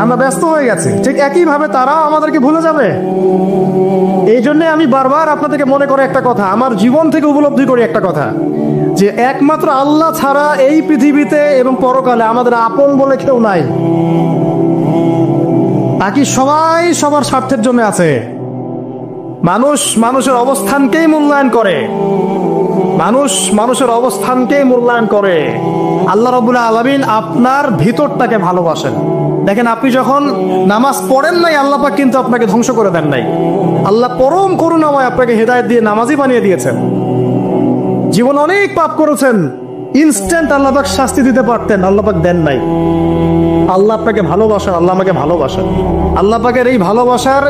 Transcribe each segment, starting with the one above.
আমরা ব্যস্ত হয়ে গেছি, ঠিক একইভাবে তারাও আমাদেরকে ভুলে যাবে। এই জন্য আমি বারবার আপনাদেরকে মনে করে একটা কথা, আমার জীবন থেকে উপলব্ধি করি একটা কথা, যে একমাত্র আল্লাহ ছাড়া এই পৃথিবীতে এবং পরকালে আমাদের আপন বলে কেউ নাই। বাকি সবাই সবার স্বার্থের জন্য আছে। মানুষ মানুষের অবস্থানকেই মূল্যায়ন করে, মানুষ মানুষের অবস্থানকেই মূল্যায়ন করে। আল্লাহ রাব্বুল আলামিন আপনার ভিতরটাকে ভালোবাসেন। দেখেন, আপনি যখন নামাজ পড়েন নাই, আল্লাহ পাক কিন্তু আপনাকে ধ্বংস করে দেন নাই। আল্লাহ পরম করুণাময় আপনাকে হেদায়েত দিয়ে নামাজি বানিয়ে দিয়েছেন। জীবন অনেক পাপ করেছেন, ইনস্ট্যান্ট আল্লাহ পাক শাস্তি দিতে পারতেন, আল্লাহ পাক দেন নাই। আল্লাহ আপনাকে ভালোবাসেন, আল্লাহ আমাকে ভালোবাসেন। আল্লাহ পাকের এই ভালোবাসার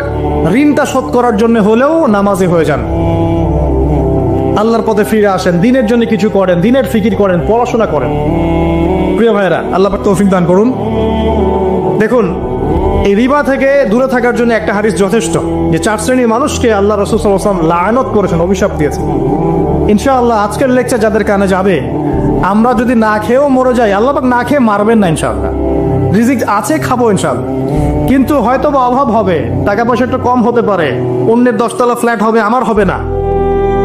ঋণটা শোধ করার জন্য হলেও নামাজি হয়ে যান, আল্লাহর পথে ফিরে আসেন, দিনের জন্য কিছু করেন, দিনের ফিকির করেন, পড়াশোনা করেন। প্রিয় ভাইয়েরা, আল্লাহ পাক তৌফিক দান করুন। দেখুন, এই রিবা থেকে দূরে থাকার জন্য একটা হাদিস যথেষ্ট, যে 4 শ্রেণীর মানুষকে আল্লাহ রাসূল সাল্লাল্লাহু আলাইহি ওয়াসাল্লাম লাআনত করেছেন, অভিশাপ দিয়েছেন। ইনশাআল্লাহ আজকের লেকচার যাদের কানে যাবে, আমরা যদি না খেয়েও মরে যাই, আল্লাহ পাক না খেয়ে মারবেন না ইনশাআল্লাহ। রিজিক আছে, খাবো ইনশাআল্লাহ। কিন্তু হয়তো বা অভাব হবে, টাকা পয়সা একটু কম হতে পারে, অন্যের 10 তলা ফ্ল্যাট হবে, আমার হবে না,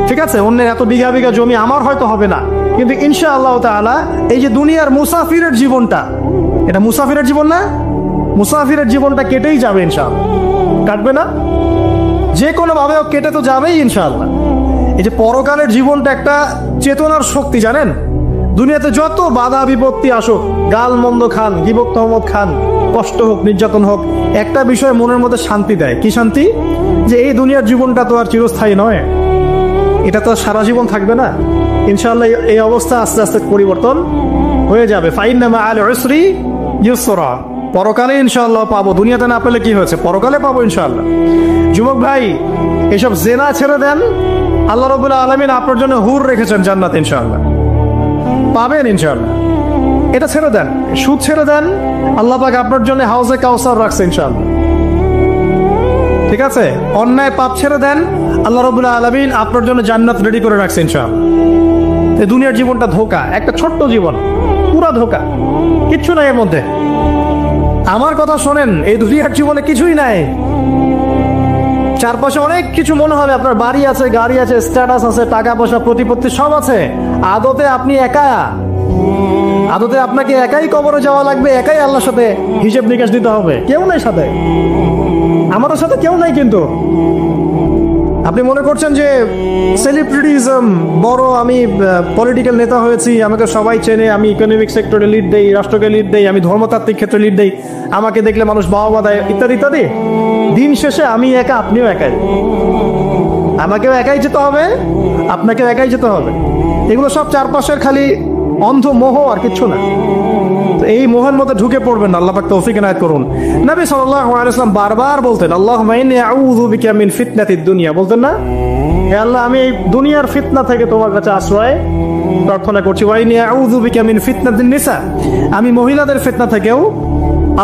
ঠিক আছে, অন্যের এত বিঘা বিঘা জমি আমার হয়তো হবে না। কিন্তু ইনশাআল্লাহ তাআলা এই যে দুনিয়ার মুসাফিরের জীবনটা, এটা মুসাফিরের জীবন না? মুসাফিরের জীবনটা কেটেই যাবে ইনশাআল্লাহ। কাটবে না? যে কোনো ভাবে কেটে তো যাবেই ইনশাআল্লাহ। এই যে পরকালের জীবনটা একটা চেতনার শক্তি, জানেন? দুনিয়াতে যত বাধা বিপত্তি আসুক, গাল মন্দ খান, গীবত তহমত খান, কষ্ট হোক, নির্যাতন হোক, একটা বিষয় মনের মধ্যে শান্তি দেয়। কি শান্তি? যে এই দুনিয়ার জীবনটা তো আর চিরস্থায়ী নয়, এটা তো সারা জীবন থাকবে না। ইনশাআল্লাহ এই অবস্থা আস্তে আস্তে পরিবর্তন হয়ে যাবে। ফাইন্না মাআল উসরি ইউসরা, পরকালে ইনশাআল্লাহ পাবো। দুনিয়াতে না পেলে কি হয়েছে, পরকালে পাবো ইনশাআল্লাহ। যুবক ভাই, এসব জেনা ছেড়ে দেন, আল্লাহ রাব্বুল আলামিন আপনার জন্য হুর রেখেছেন জান্নাত, ইনশাআল্লাহ পাবেন ইনশাআল্লাহ। এটা ছেড়ে দেন, সুদ ছেড়ে দেন, আল্লাহ পাক আপনার জন্য হাউজে কাউসার রাখছে ইনশাআল্লাহ, ঠিক আছে? অন্যায় পাপ ছেড়ে দেন, আল্লাহ রাব্বুল আলামিন আপনার জন্য জান্নাত রেডি করে রাখছে ইনশাআল্লাহ। এই দুনিয়ার জীবনটা ধোঁকা, একটা ছোট্ট জীবন, পুরা ধোঁকা, কিচ্ছু নাই এর মধ্যে। আমার কথা শোনেন, এই দুনিয়ার জীবনে কিছুই নাই। চারপাশে অনেক কিছু মনে হবে, আপনার বাড়ি আছে, গাড়ি আছে, স্ট্যাটাস আছে, টাকা পয়সা, প্রতিপত্তি সব আছে। আদতে আপনি একা, আদতে আপনাকে একাই কবরে যাওয়া লাগবে, একাই আল্লাহর সাথে হিসেব নিকাশ দিতে হবে। কেউ নাই সাথে, আমাদের সাথে কেউ নাই। কিন্তু আপনি মনে করছেন যে সেলিব্রিটিজম বড়, আমি পলিটিক্যাল নেতা হয়েছি, আমাকে সবাই চেনে, আমি ইকোনমিক সেক্টরে লিড দেই, রাষ্ট্রকে লিড দেই, আমি ধর্মতাত্ত্বিক ক্ষেত্রে লিড দেই, আমাকে দেখলে মানুষ বাহবা দেয়, ইত্যাদি ইত্যাদি। দিন শেষে আমি একা, আপনিও একাই, আমাকেও একাই যেতে হবে, আপনাকেও একাই যেতে হবে। এগুলো সব চারপাশের খালি অন্ধ মোহ, আর কিচ্ছু না। এই মোহের মধ্যে ঢুকে পড়বেন না, আল্লাহ পাক তৌফিক এনায়েত করুন। নবী সাল্লাল্লাহু আলাইহি ওয়াসাল্লাম বারবার বলতেন, আল্লাহুম্মা ইন্নী আউযু বিকা মিন ফিতনাতিদ দুনিয়া, বলতেন না? হে আল্লাহ, আমি এই দুনিয়ার ফিতনা থেকে তোমার কাছে আশ্রয় প্রার্থনা করছি। ওয়া ইন্নী আউযু বিকা মিন ফিতনাতিন নিসা, আমি মহিলাদের ফিতনা থেকেও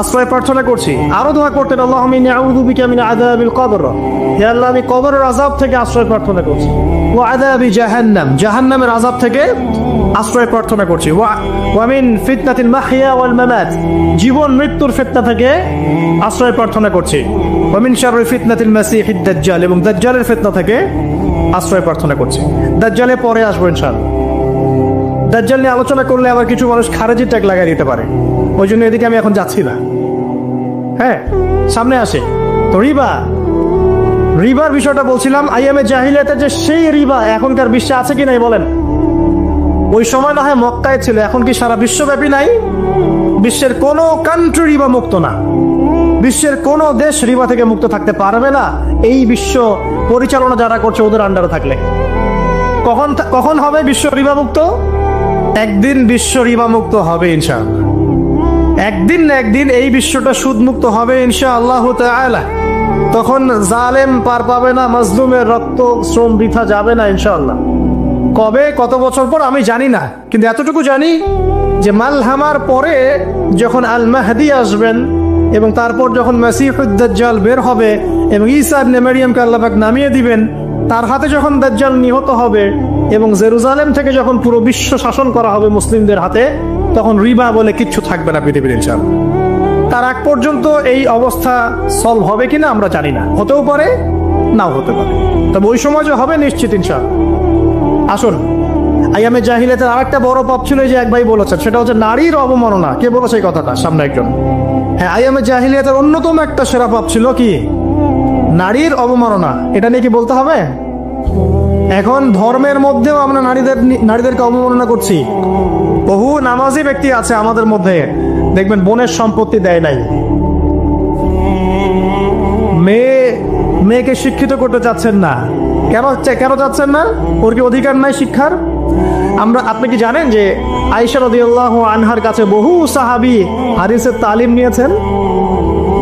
আশ্রয় প্রার্থনা করছি। আরো দোয়া করতেন, আল্লাহুম্মা ইন্নী আউযু বিকা মিন আযাবিল কবর, হে আল্লাহ, আমি কবরের আযাব থেকে আশ্রয় প্রার্থনা করছি। ওয়া আযাবি জাহান্নাম, জাহান্নামের আযাব থেকে আশ্রয় প্রার্থনা করছি। ওয়া মিন ফিতনাতিল মাহইয়া ওয়াল মামাত, জীবন মৃত্যুর ফিতনা থেকে আশ্রয় প্রার্থনা করছি। ওয়া মিন শাররি ফিতনাতিল মাসিহিদ দাজ্জাল, এবং দাজ্জালের ফিতনা থেকে আশ্রয় প্রার্থনা করছি। দাজ্জালে পরে আসবো ইনশাআল্লাহ। দাজ্জাল নিয়ে আলোচনা করলে আবার কিছু মানুষ খারেজি ট্যাগ লাগাই দিতে পারে, ওই জন্য এদিকে আমি এখন যাচ্ছি না। হ্যাঁ, সামনে আসে তো রিবা, রিবার বিষয়টা বলছিলাম। আইয়ামে জাহিলিয়াতে যে সেই রিবা এখনকার বিশ্বে আছে কি নাই বলেন? ওই সময় না হয় মক্কায় ছিল, এখন কি সারা বিশ্বব্যাপী নাই? বিশ্বের কোন কান্ট্রি রিবা মুক্ত না, বিশ্বের কোন দেশ রিবা থেকে মুক্ত থাকতে পারবে না, এই বিশ্ব পরিচালনা যারা করছে ওদের আন্ডারে থাকলে। কখন হবে বিশ্ব রিবা মুক্ত? একদিন বিশ্ব রিবা মুক্ত হবে ইনশাআল্লাহ, একদিন না একদিন এই বিশ্বটা সুদ মুক্ত হবে ইনশাআল্লাহ তাআলা। তখন জালেম পার পাবে না, মাজলুমের রক্ত শ্রম বৃথা যাবে না ইনশাআল্লাহ। কবে, কত বছর পর আমি জানি না, কিন্তু এতটুকু জানি যে মালহামার পরে যখন আল মাহদি আসবেন, এবং তারপর যখন মাসিহুদ দাজ্জাল বের হবে এবং ঈসা ইবনে মারইয়ামকে আল্লাহ পাক নামিয়ে দিবেন, তার হাতে যখন দাজ্জাল নিহত হবে এবং জেরুজালেম থেকে যখন পুরো বিশ্ব শাসন করা হবে মুসলিমদের হাতে, তখন রিবা বলে কিচ্ছু থাকবে না পৃথিবীর ইনশাআল্লাহ। তার আগ পর্যন্ত এই অবস্থা সলভ হবে কিনা আমরা জানি না, হতেও পারে নাও হতে পারে, তবে ওই সময় যে হবে নিশ্চিত ইনশাআল্লাহ। আসুন, আইয়ামে জাহিলিয়াতের আরেকটা বড় পাপ ছিল যে এক ভাই বলেছেন, সেটা হচ্ছে নারীর অবমাননা। কে বলেছে এই কথাটা? সামনে একজন। হ্যাঁ, আইয়ামে জাহিলিয়াতের অন্যতম একটা সেরা পাপ ছিল কি? নারীর অবমাননা। এটা নিয়ে কি বলতে হবে? এখন ধর্মের মধ্যেও আমরা নারীদেরকে অবমাননা করছি। বহু নামাজি ব্যক্তি আছে আমাদের মধ্যে, দেখবেন বোনের সম্পত্তি দেয় নাই, মেয়েকে শিক্ষিত করতে চাচ্ছেন না। কেন চাচ্ছেন না? ওর কি অধিকার নাই শিক্ষার? আপনি কি জানেন যে আয়েশা রাদিয়াল্লাহু আনহার কাছে বহু সাহাবী হাদিসের তালিম নিয়েছেন,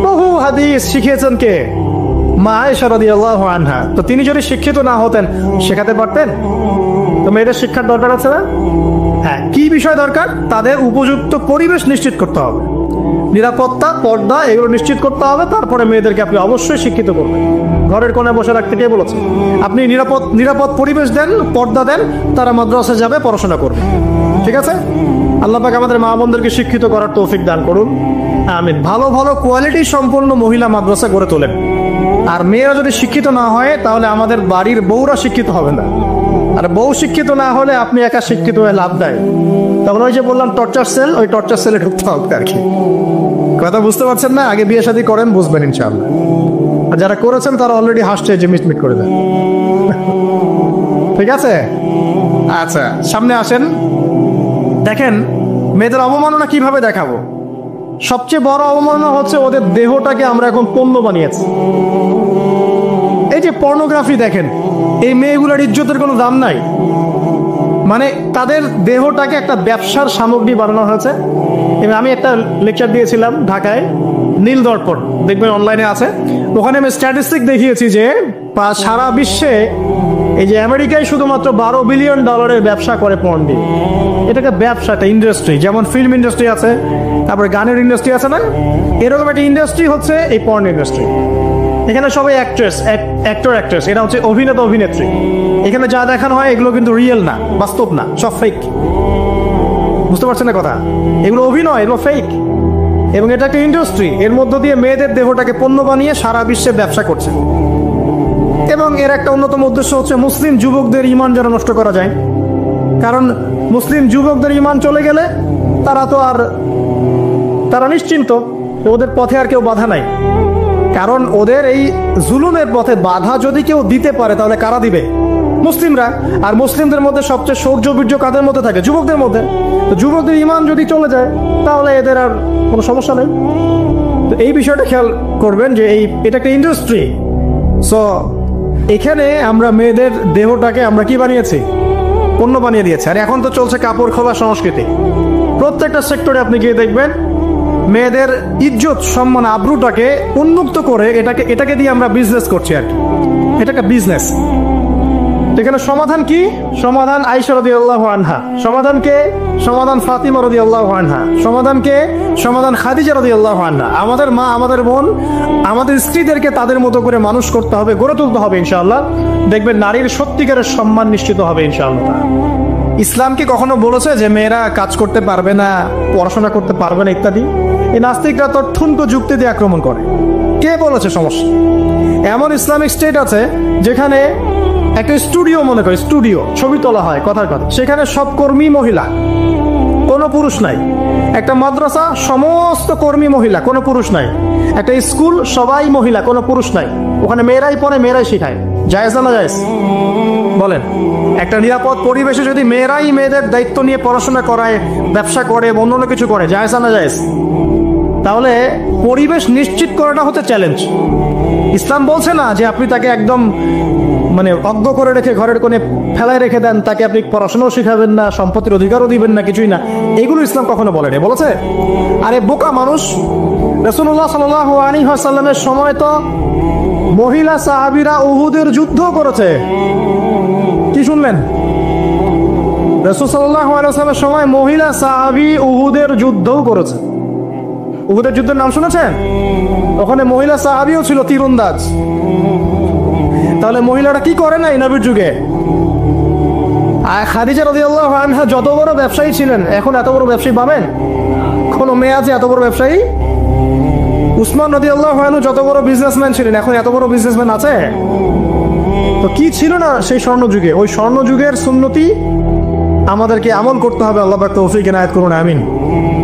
বহু হাদিস শিখিয়েছেন কে? মা আয়েশা রাদিয়াল্লাহু আনহা। তো তিনি যদি শিক্ষিত না হতেন শেখাতে পারতেন? তো মেয়েদের শিক্ষার দরকার আছে না? হ্যাঁ, কি বিষয় দরকার? তাদের উপযুক্ত পরিবেশ নিশ্চিত করতে হবে, নিরাপত্তা, পর্দা এগুলো নিশ্চিত করতে হবে। তারপরে মেয়েদেরকে আপনি অবশ্যই শিক্ষিত করবেন। ঘরের কোণায় বসে রাখতে কে বলেছে? আপনি নিরাপদ পরিবেশ দেন, পর্দা দেন, তারা মাদ্রাসায় যাবে, পড়াশোনা করবে। ঠিক আছে? আল্লাহ পাক আমাদের মা বোনদেরকে শিক্ষিত করার তৌফিক দান করুন, আমিন। ভালো ভালো কোয়ালিটি সম্পন্ন মহিলা মাদ্রাসা গড়ে তোলেন। আর মেয়েরা যদি শিক্ষিত না হয় তাহলে আমাদের বাড়ির বউরা শিক্ষিত হবে না, আর বউ শিক্ষিত না হলে আপনি একা শিক্ষিত হয়ে লাভ নাই। তখন ওই যে বললাম টর্চার সেল, ওই টর্চার সেলে ঢুকতে হবে আর কি। কথা বুঝতে পারছেন না? আগে বিয়ে শাদী করেন, বুঝবেন ইনশাআল্লাহ। আর যারা করেছেন তারা অলরেডি হাসছে যে মিটমিট করে দেন। ঠিক আছে? আচ্ছা, সামনে আসেন। দেখেন মেয়েদের অবমাননা কিভাবে দেখাবো। সবচেয়ে বড় অবমাননা হচ্ছে ওদের দেহটাকে আমরা এখন পণ্য বানিয়েছি। এই যে পর্নোগ্রাফি দেখেন, এই মেয়েগুলোর ইজ্জতের কোনো দাম নাই। মানে তাদের দেহটাকে একটা ব্যবসার সামগ্রী বানানো হয়েছে। এবং আমি একটা লেকচার দিয়েছিলাম ঢাকায়, নীল দর্পণ, দেখবেন অনলাইনে আছে। ওখানে আমি স্ট্যাটিস্টিক দেখিয়েছি যে সারা বিশ্বে এই যে আমেরিকায় শুধুমাত্র $12 বিলিয়ন ব্যবসা করে পর্ন দিয়ে। এটাকে ব্যবসা, একটা ইন্ডাস্ট্রি। যেমন ফিল্ম ইন্ডাস্ট্রি আছে, তারপরে গানের ইন্ডাস্ট্রি আছে না, এরকম একটা ইন্ডাস্ট্রি হচ্ছে এই পর্ন ইন্ডাস্ট্রি। এখানে সবাই অ্যাক্ট্রেস, এরা হচ্ছে অভিনেতা অভিনেত্রী। এখানে যা দেখানো হয় এগুলো কিন্তু রিয়েল না, বাস্তব না, সব ফেক। বুঝতে পারছেন না কথা? এগুলো অভিনয়, এগুলো ফেক। এবং এটা একটা ইন্ডাস্ট্রি, এর মধ্য দিয়ে মেয়েদের দেহটাকে পণ্য বানিয়ে সারা বিশ্বে ব্যবসা করছে। এবং এর একটা অন্যতম উদ্দেশ্য হচ্ছে মুসলিম যুবকদের ঈমান যেন নষ্ট করা যায়। কারণ মুসলিম যুবকদের ঈমান চলে গেলে তারা নিশ্চিন্ত, ওদের পথে আর কেউ বাধা নাই। কারণ ওদের এই জুলুমের পথে বাধা যদি কেউ দিতে পারে তাহলে কারা দিবে? মুসলিমরা। আর মুসলিমদের মধ্যে সবচেয়ে শৌর্য বীর্য কাদের মধ্যে থাকে? যুবকদের মধ্যে। তো যুবকদের ঈমান যদি চলে যায় তাহলে এদের আর কোনো সমস্যা নেই। তো এই বিষয়টা খেয়াল করবেন যে এটা একটা ইন্ডাস্ট্রি। সো এখানে আমরা মেয়েদের দেহটাকে আমরা কি বানিয়েছি? পণ্য বানিয়ে দিয়েছে। আর এখন তো চলছে কাপড় খোলা সংস্কৃতি। প্রত্যেকটা সেক্টরে আপনি গিয়ে দেখবেন মেয়েদের ইজ্জত, সম্মান, আব্রুটাকে উন্মুক্ত করে এটাকে দিয়ে আমরা বিজনেস করছি আর কি। এটা একটা বিজনেস। এখানে সমাধান কি? সমাধান আয়েশা রাদিয়াল্লাহু আনহা। সমাধান কে? সমাধান ফাতিমা রাদিয়াল্লাহু আনহা। সমাধান কে? সমাধান খাদিজা রাদিয়াল্লাহু আনহা। আমাদের মা, আমাদের বোন, আমাদের স্ত্রীদেরকে তাদের মতো করে মানুষ করতে হবে, গড়ে তুলতে হবে ইনশাআল্লাহ। দেখবেন নারীর সত্যিকারের সম্মান নিশ্চিত হবে ইনশাআল্লাহ। ইসলাম কি কখনো বলেছে যে মেয়েরা কাজ করতে পারবে না, পড়াশোনা করতে পারবে না ইত্যাদি? এই নাস্তিকরা তো ঠুনকো যুক্তি দিয়ে আক্রমণ করে। কে বলেছে? সমস্যা এমন ইসলামিক স্টেট আছে যেখানে একটা স্টুডিও, মনে করে স্টুডিও, ছবি তোলা হয়, কথার কথা, সেখানে সব কর্মী মহিলা, কোনো পুরুষ নাই। একটা মাদ্রাসা, সমস্ত কর্মী মহিলা, কোনো পুরুষ নাই। একটা স্কুল, সবাই মহিলা, কোনো পুরুষ নাই। ওখানে মেয়েরাই পড়ে, মেয়েরাই শেখায়। জায়েজ না জায়েজ বলেন? একটা নিরাপদ পরিবেশে যদি মেয়েরাই মেয়েদের দায়িত্ব নিয়ে পড়াশোনা করায়, ব্যবসা করে, অন্য কিছু করে, জায়েজ না জায়েজ? তাহলে পরিবেশ নিশ্চিত করাটা হচ্ছে চ্যালেঞ্জ। ইসলাম বলছে না যে আপনি তাকে একদম অজ্ঞ করে রেখে ঘরের কোণে ফেলায় রেখে দেন, তাকে আপনি পড়াশোনাও শিখাবেন না, সম্পত্তির অধিকারও দিবেন না, কিছুই না। এগুলো ইসলাম কখনো বলেনি। বলেছে? আরে বোকা মানুষ! রাসূলুল্লাহ সাল্লাল্লাহু আলাইহি ওয়াসাল্লামের সময় তো মহিলা সাহাবীরা উহুদের যুদ্ধ করেছে। কি শুনলেন? রাসূল সাল্লাল্লাহু আলাইহি ওয়াসাল্লামের সময় মহিলা সাহাবী উহুদের যুদ্ধও করেছে। উহুদের যুদ্ধের নাম শুনেছেন? ওখানে মহিলা সাহাবীও ছিল, তীরন্দাজ। তাহলে মহিলারা কি করে নাই নবীর যুগে? আর খাদিজা রাদিয়াল্লাহু আনহা যত বড় ব্যবসায়ী ছিলেন, এখন এত বড় ব্যবসায়ী পাবেন? কোন মেয়ে আছে এত বড় ব্যবসায়ী? উসমান রাদিয়াল্লাহু আনহু যত বড় বিজনেসম্যান ছিলেন, এখন এত বড় বিজনেসম্যান আছে? তো কি ছিল না সেই স্বর্ণ যুগে? ওই স্বর্ণ যুগের সুন্নতি আমাদেরকে আমল করতে হবে। আল্লাহ পাক তৌফিক এনায়েত করুন, আমিন।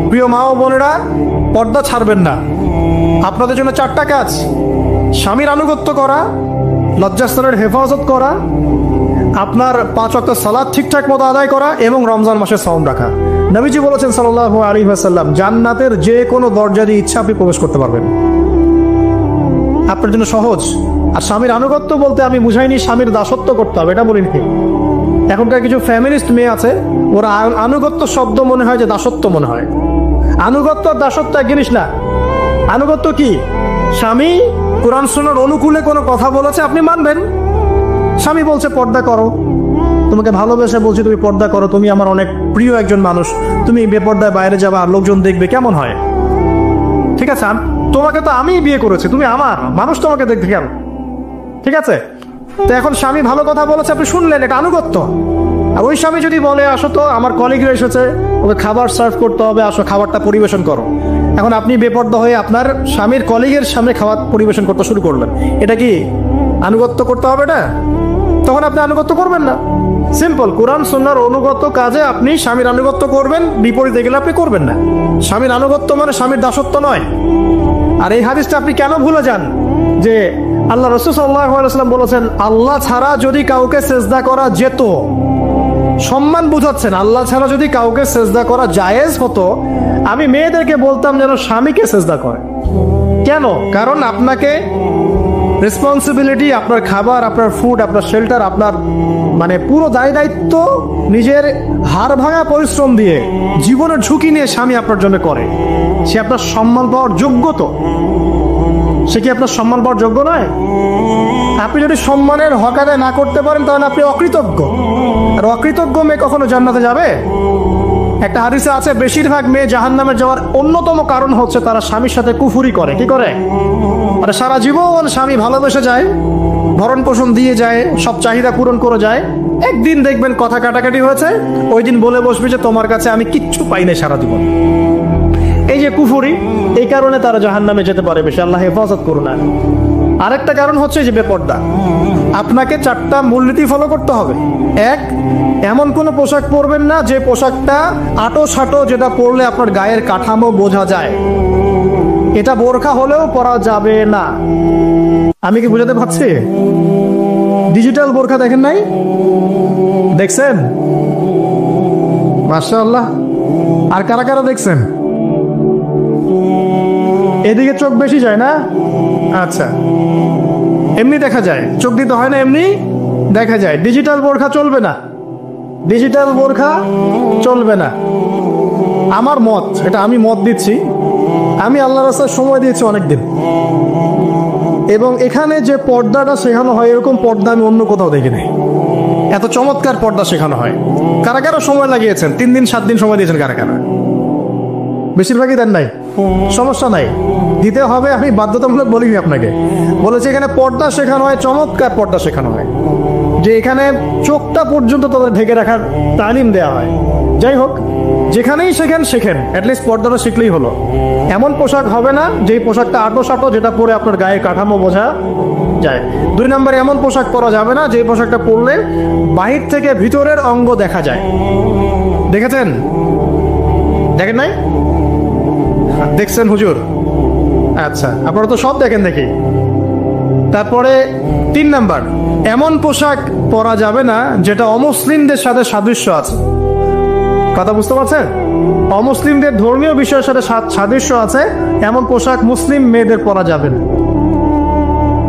প্রিয় মা ও বোনেরা, পর্দা ছাড়বেন না। আপনাদের জন্য 4টা কাজ: স্বামীর আনুগত্য করা, লজ্জাস্থানের হেফাজত করা, আপনার 5 ওয়াক্ত সালাত ঠিকঠাক মতো আদায় করা এবং রমজান মাসে সাওম রাখা। নবীজি বলেছেন সাল্লাল্লাহু আলাইহি ওয়াসাল্লাম, জান্নাতের যে কোনো দরজা দিয়ে ইচ্ছা আপনি প্রবেশ করতে পারবেন। আপনার জন্য সহজ। আর স্বামীর আনুগত্য বলতে আমি বুঝাইনি স্বামীর দাসত্ব করতে হবে, এটা বলিনি। এখনকার কিছু ফ্যামিলিস্ট মেয়ে আছে, ওরা আনুগত্য শব্দ মনে হয় যে দাসত্ব মনে হয়। আনুগত্য আর দাসত্ব এক জিনিস না। আনুগত্য কি? স্বামী কোরআন সুন্নাহর অনুকূলে কোনো কথা বলেছে, আপনি মানবেন। স্বামী বলছে পর্দা করো, তোমাকে ভালোবেসে বলছি তুমি পর্দা করো, তুমি আমার অনেক প্রিয় একজন মানুষ, তুমি বেপর্দায় বাইরে যাবা আর লোকজন দেখবে, কেমন হয়? ঠিক আছে, তোমাকে তো আমি বিয়ে করেছি, তুমি আমার মানুষ, তোমাকে দেখবে কেন? ঠিক আছে, তো এখন স্বামী ভালো কথা বলেছে, আপনি শুনলেন, এটা আনুগত্য। আর ওই স্বামী যদি বলে আসো তো আমার কলিগরা এসেছে, ওকে খাবার সার্ভ করতে হবে, আসো খাবারটা পরিবেশন করো, এখন আপনি বেপর্দা হয়ে আপনার স্বামীর কলিগের সামনে খাবার পরিবেশন করতে শুরু করলেন, এটা কি আনুগত্য করতে হবে না? তখন আপনি আনুগত্য করবেন না। সিম্পল, কোরআন সুন্নাহর অনুগত কাজে আপনি স্বামীর আনুগত্য করবেন, বিপরীতে গেলে আপনি করবেন না। স্বামীর আনুগত্য মানে স্বামীর দাসত্ব নয়। আর এই হাদিসটা আপনি কেন ভুলে যান যে আল্লাহ রাসূল সাল্লাল্লাহু আলাইহি ওয়াসাল্লাম বলেছেন, আল্লাহ ছাড়া যদি কাউকে সেজদা করা যেত, সম্মান বুঝাচ্ছেন, আল্লাহ ছাড়া যদি কাউকে সেজদা করা জায়েজ হতো, আমি মেয়েদেরকে বলতাম যেন স্বামীকে সেজদা করে। কেন? কারণ আপনাকে রেসপন্সিবিলিটি, আপনার খাবার, আপনার ফুড, আপনার শেল্টার, আপনার মানে পুরো দায় দায়িত্ব নিজের হাড় ভাঙা পরিশ্রম দিয়ে, জীবনের ঝুঁকি নিয়ে স্বামী আপনার জন্য করে। সে আপনার সম্মান পাওয়ার যোগ্য তো? সে কি আপনার সম্মান পাওয়ার যোগ্য নয়? আপনি যদি সম্মানের হক আদায় না করতে পারেন তাহলে আপনি অকৃতজ্ঞ। আর অকৃতজ্ঞ মেয়ে কখনো জান্নাতে যাবে? একটা হাদিসে আছে, বেশিরভাগ মেয়ে জাহান্নামে যাওয়ার অন্যতম কারণ হচ্ছে তারা স্বামীর সাথে কুফুরি করে। কি করে? মানে সারা জীবন স্বামী ভালোবেসে যায়, ভরণ পোষণ দিয়ে যায়, সব চাহিদা পূরণ করে যায়, একদিন দেখবেন কথা কাটাকাটি হয়েছে, ওই দিন বলে বসবে যে তোমার কাছে আমি কিচ্ছু পাই না সারা জীবন। এই যে কুফুরি, এই কারণে তারা জাহান্নামে যেতে পারে বেশি। আল্লাহ হেফাজত করুন। আরেকটা কারণ হচ্ছে যে বেপর্দা। আপনাকে 4টা মূলনীতি ফলো করতে হবে। 1, এমন কোনো পোশাক পরবেন না যে পোশাকটা আটো সাটো, যেটা পরলে আপনার গায়ের কাঠামো বোঝা যায়। এটা বোরখা হলেও পরা যাবে না। আমি কি বুঝাতে পারছি? ডিজিটাল বোরখা দেখেন নাই? দেখছেন? মাশাআল্লাহ। আর কারা কারা দেখছেন? এদিকে চোখ বেশি যায় না? আচ্ছা, এমনি দেখা যায়, চোখ দিতে হয় না, এমনি দেখা যায়। ডিজিটাল বোরখা চলবে না, ডিজিটাল বোরখা চলবে না। আমার মত, এটা আমি মত দিচ্ছি, আমি আল্লাহর রাস্তায় সময় দিয়েছি অনেকদিন, এবং এখানে যে পর্দাটা শেখানো হয় এরকম পর্দা আমি অন্য কোথাও দেখিনি। এত চমৎকার পর্দা শেখানো হয়। কারা কারা সময় লাগিয়েছেন? 3 দিন 7 দিন সময় দিয়েছেন কারা কারা? বেশিরভাগই দেন নাই, সমস্যা নাই, দিতে হবে। আমি বাধ্যতামূলক বলিনি আপনাকে, বলেছি এখানে পর্দা শেখানো হয়, চমৎকার পর্দা শেখানো হয়, যে এখানে চোখটা পর্যন্ত তাদের ঢেকে রাখার তালিম দেওয়া হয়। যাই হোক, যেখানেই শেখেন অ্যাটলিস্ট পর্দাটা শিখলেই হলো। এমন পোশাক হবে না যেই পোশাকটা আটো সাটো, যেটা পরে আপনার গায়ের কাঠামো বোঝা যায়। 2 নম্বরে এমন পোশাক পরা যাবে না যে পোশাকটা পরলে বাহির থেকে ভিতরের অঙ্গ দেখা যায়। দেখেছেন? দেখেন নাই? দেখছেন হুজুর? আচ্ছা, আপনারা তো সব দেখেন দেখি। তারপরে 3 নাম্বার, এমন পোশাক পরা যাবে না যেটা অমুসলিমদের সাথে সাদৃশ্য আছে। কথা বুঝতে পারছেন? অমুসলিমদের ধর্মীয় বিষয়ের সাথে সাদৃশ্য আছে এমন পোশাক মুসলিম মেয়েদের পরা যাবে না।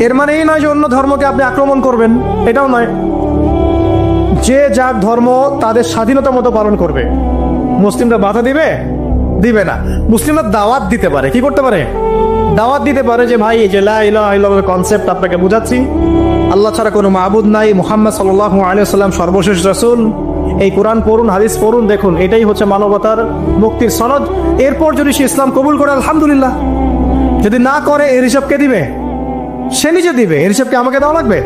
এর মানে এই নয় যে অন্য ধর্মকে আপনি আক্রমণ করবেন, এটাও নয়। যে যার ধর্ম তাদের স্বাধীনতা মতো পালন করবে। মুসলিমরা বাধা দিবে? দিবে না। মুসলিমরা দাওয়াত দিতে পারে। কি করতে পারে? দাওয়াত দিতে পারে যে ভাই, এই যে লা ইলাহা ইল্লাল্লাহর কনসেপ্ট আপনাকে বুঝাচ্ছি, আল্লাহ ছাড়া কোনো মাবুদ নাই, মুহাম্মদ সাল্লাল্লাহু আলাইহি ওয়াসাল্লাম সর্বশেষ রাসূল, এই কোরআন পড়ুন, হাদিস পড়ুন, দেখুন এটাই হচ্ছে মানবতার মুক্তির সনদ। এরপর যদি সে ইসলাম কবুল করে আলহামদুলিল্লাহ, যদি না করে এর হিসাব কে দিবে? সে নিজে দিবে। এর হিসাবকে আমাকে দেওয়া লাগবে?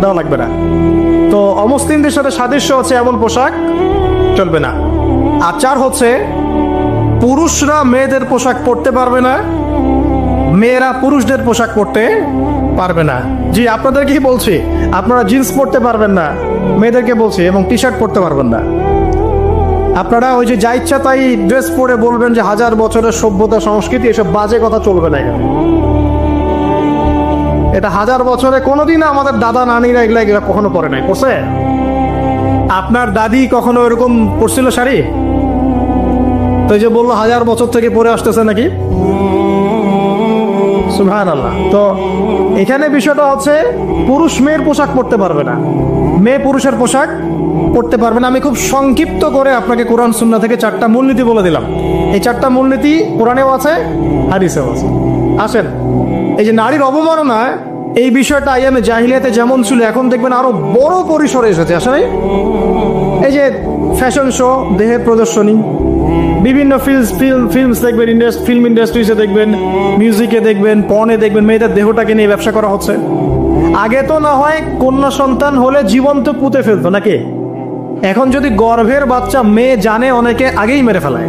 দেওয়া লাগবে না। তো অমুসলিমদের সাথে সাদৃশ্য হচ্ছে এমন পোশাক চলবে না। আর 4 হচ্ছে, পুরুষরা মেয়েদের পোশাক পরতে পারবে না, মেয়েরা পুরুষদের পোশাক পরতে পারবে না। জি, আপনাদেরকেই বলছি, আপনারা জিন্স পরতে পারবেন না, মেয়েদেরকে বলছি, এবং টি শার্ট পরতে পারবেন না। আপনারা ওই যে যা ইচ্ছা তাই ড্রেস পরে বলবেন যে 1000 বছরের সভ্যতা সংস্কৃতি, এসব বাজে কথা চলবে না। এটা 1000 বছরে কোনোদিন আমাদের দাদা নানিরা এগুলা কখনো পরে নাই। পড়ছে? আপনার দাদি কখনো এরকম পরছিল শাড়ি? তো এই যে বললো 1000 বছর থেকে পরে আসতেছে নাকি। সুবহানাল্লাহ। তো এখানে বিষয়টা হচ্ছে পুরুষ মেয়ের পোশাক পরতে পারবে না, মেয়ে পুরুষের পোশাক পড়তে পারবে না। আমি খুব সংক্ষিপ্ত করে আপনাকে কোরআন সুন্নাহ থেকে 4টা মূলনীতি বলে দিলাম। এই 4টা মূলনীতি কোরআনেও আছে, হাদিসেও আছে। আসেন, এই যে নারীর অবমাননা, এই বিষয়টা আইয়ামে জাহিলিয়াতে যেমন ছিল, এখন দেখবেন আরো বড় পরিসরে এসেছে। আসলে এই যে ফ্যাশন শো, দেহের প্রদর্শনী, বিভিন্ন ফিল্মস দেখবেন, ফিল্ম ইন্ডাস্ট্রিজে দেখবেন, মিউজিকে দেখবেন, পর্নে দেখবেন, মেয়েদের দেহটাকে নিয়ে ব্যবসা করা হচ্ছে। আগে তো না হয় কন্যা সন্তান হলে জীবন্ত পুঁতে ফেলতো নাকি, এখন যদি গর্ভের বাচ্চা মেয়ে জানে, অনেকে আগেই মেরে ফেলায়।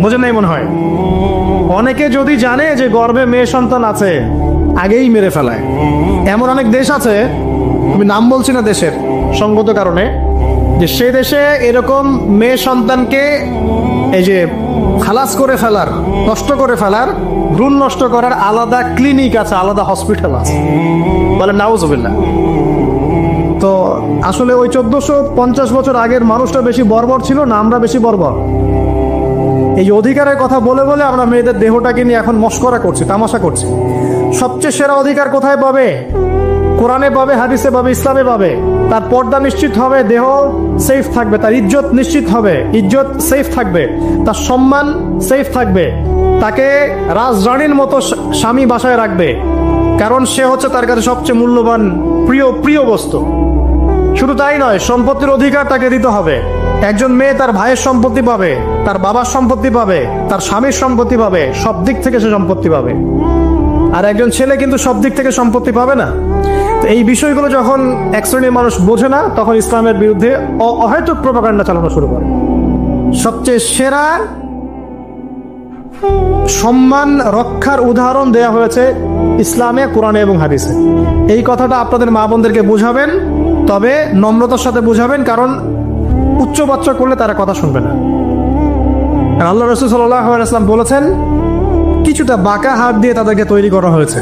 বোঝেন নাই মনে হয়? অনেকে যদি জানে যে গর্ভে মেয়ে সন্তান আছে, আগেই মেরে ফেলায়। এমন অনেক দেশ আছে, আমি নাম বলছি না দেশের সঙ্গত কারণে, যে সে দেশে এরকম মেয়ে সন্তানকে এই যে খালাস করে ফেলার, নষ্ট করে ফেলার, ভ্রূণ নষ্ট করার আলাদা ক্লিনিক আছে, আলাদা হসপিটাল আছে। বলে নাউজুবিল্লাহ। তো আসলে ওই 1450 বছর আগের মানুষটা বেশি বর্বর ছিল না, আমরা বেশি বর্বর? এই যে অধিকারের কথা বলে বলে আমরা মেয়েদের দেহটাকে নিয়ে এখন মস্করা করছি, তামাশা করছি। সবচেয়ে সেরা অধিকার কোথায় পাবে? কোরআনে পাবে, হাদিসে পাবে, ইসলামে পাবে। তার পর্দা নিশ্চিত হবে, দেহ সেফ থাকবে, তার ইজ্জত নিশ্চিত হবে, ইজ্জত সেফ থাকবে, তার সম্মান সেফ থাকবে, তাকে রাজরানীর মতো স্বামী বাসায় রাখবে, কারণ সে হচ্ছে তার কাছে সবচেয়ে মূল্যবান প্রিয় বস্তু। শুধু তাই নয়, সম্পত্তির অধিকার তাকে দিতে হবে। একজন মেয়ে তার ভাইয়ের সম্পত্তি পাবে, তার বাবার সম্পত্তি পাবে, তার স্বামীর সম্পত্তি পাবে, সব দিক থেকে সে সম্পত্তি পাবে। আর একজন ছেলে কিন্তু সব দিক থেকে সম্পত্তি পাবে না। তো এই বিষয়গুলো যখন এক শ্রেণীর মানুষ বোঝে না, তখন ইসলামের বিরুদ্ধে অহেতুক প্রপাগান্ডা চালানো শুরু করে। সবচেয়ে সেরা সম্মান রক্ষার উদাহরণ দেয়া হয়েছে ইসলামে, কোরআনে এবং হাদিসে। এই কথাটা আপনাদের মা বোনদেরকে বুঝাবেন, তবে নম্রতার সাথে বুঝাবেন, কারণ উচ্চবাচ্য করলে তারা কথা শুনবে না। আল্লাহ রাসূল সাল্লাল্লাহু আলাইহি ওয়াসাল্লাম বলেছেন, কিছুটা বাঁকা হাত দিয়ে তাদেরকে তৈরি করা হয়েছে।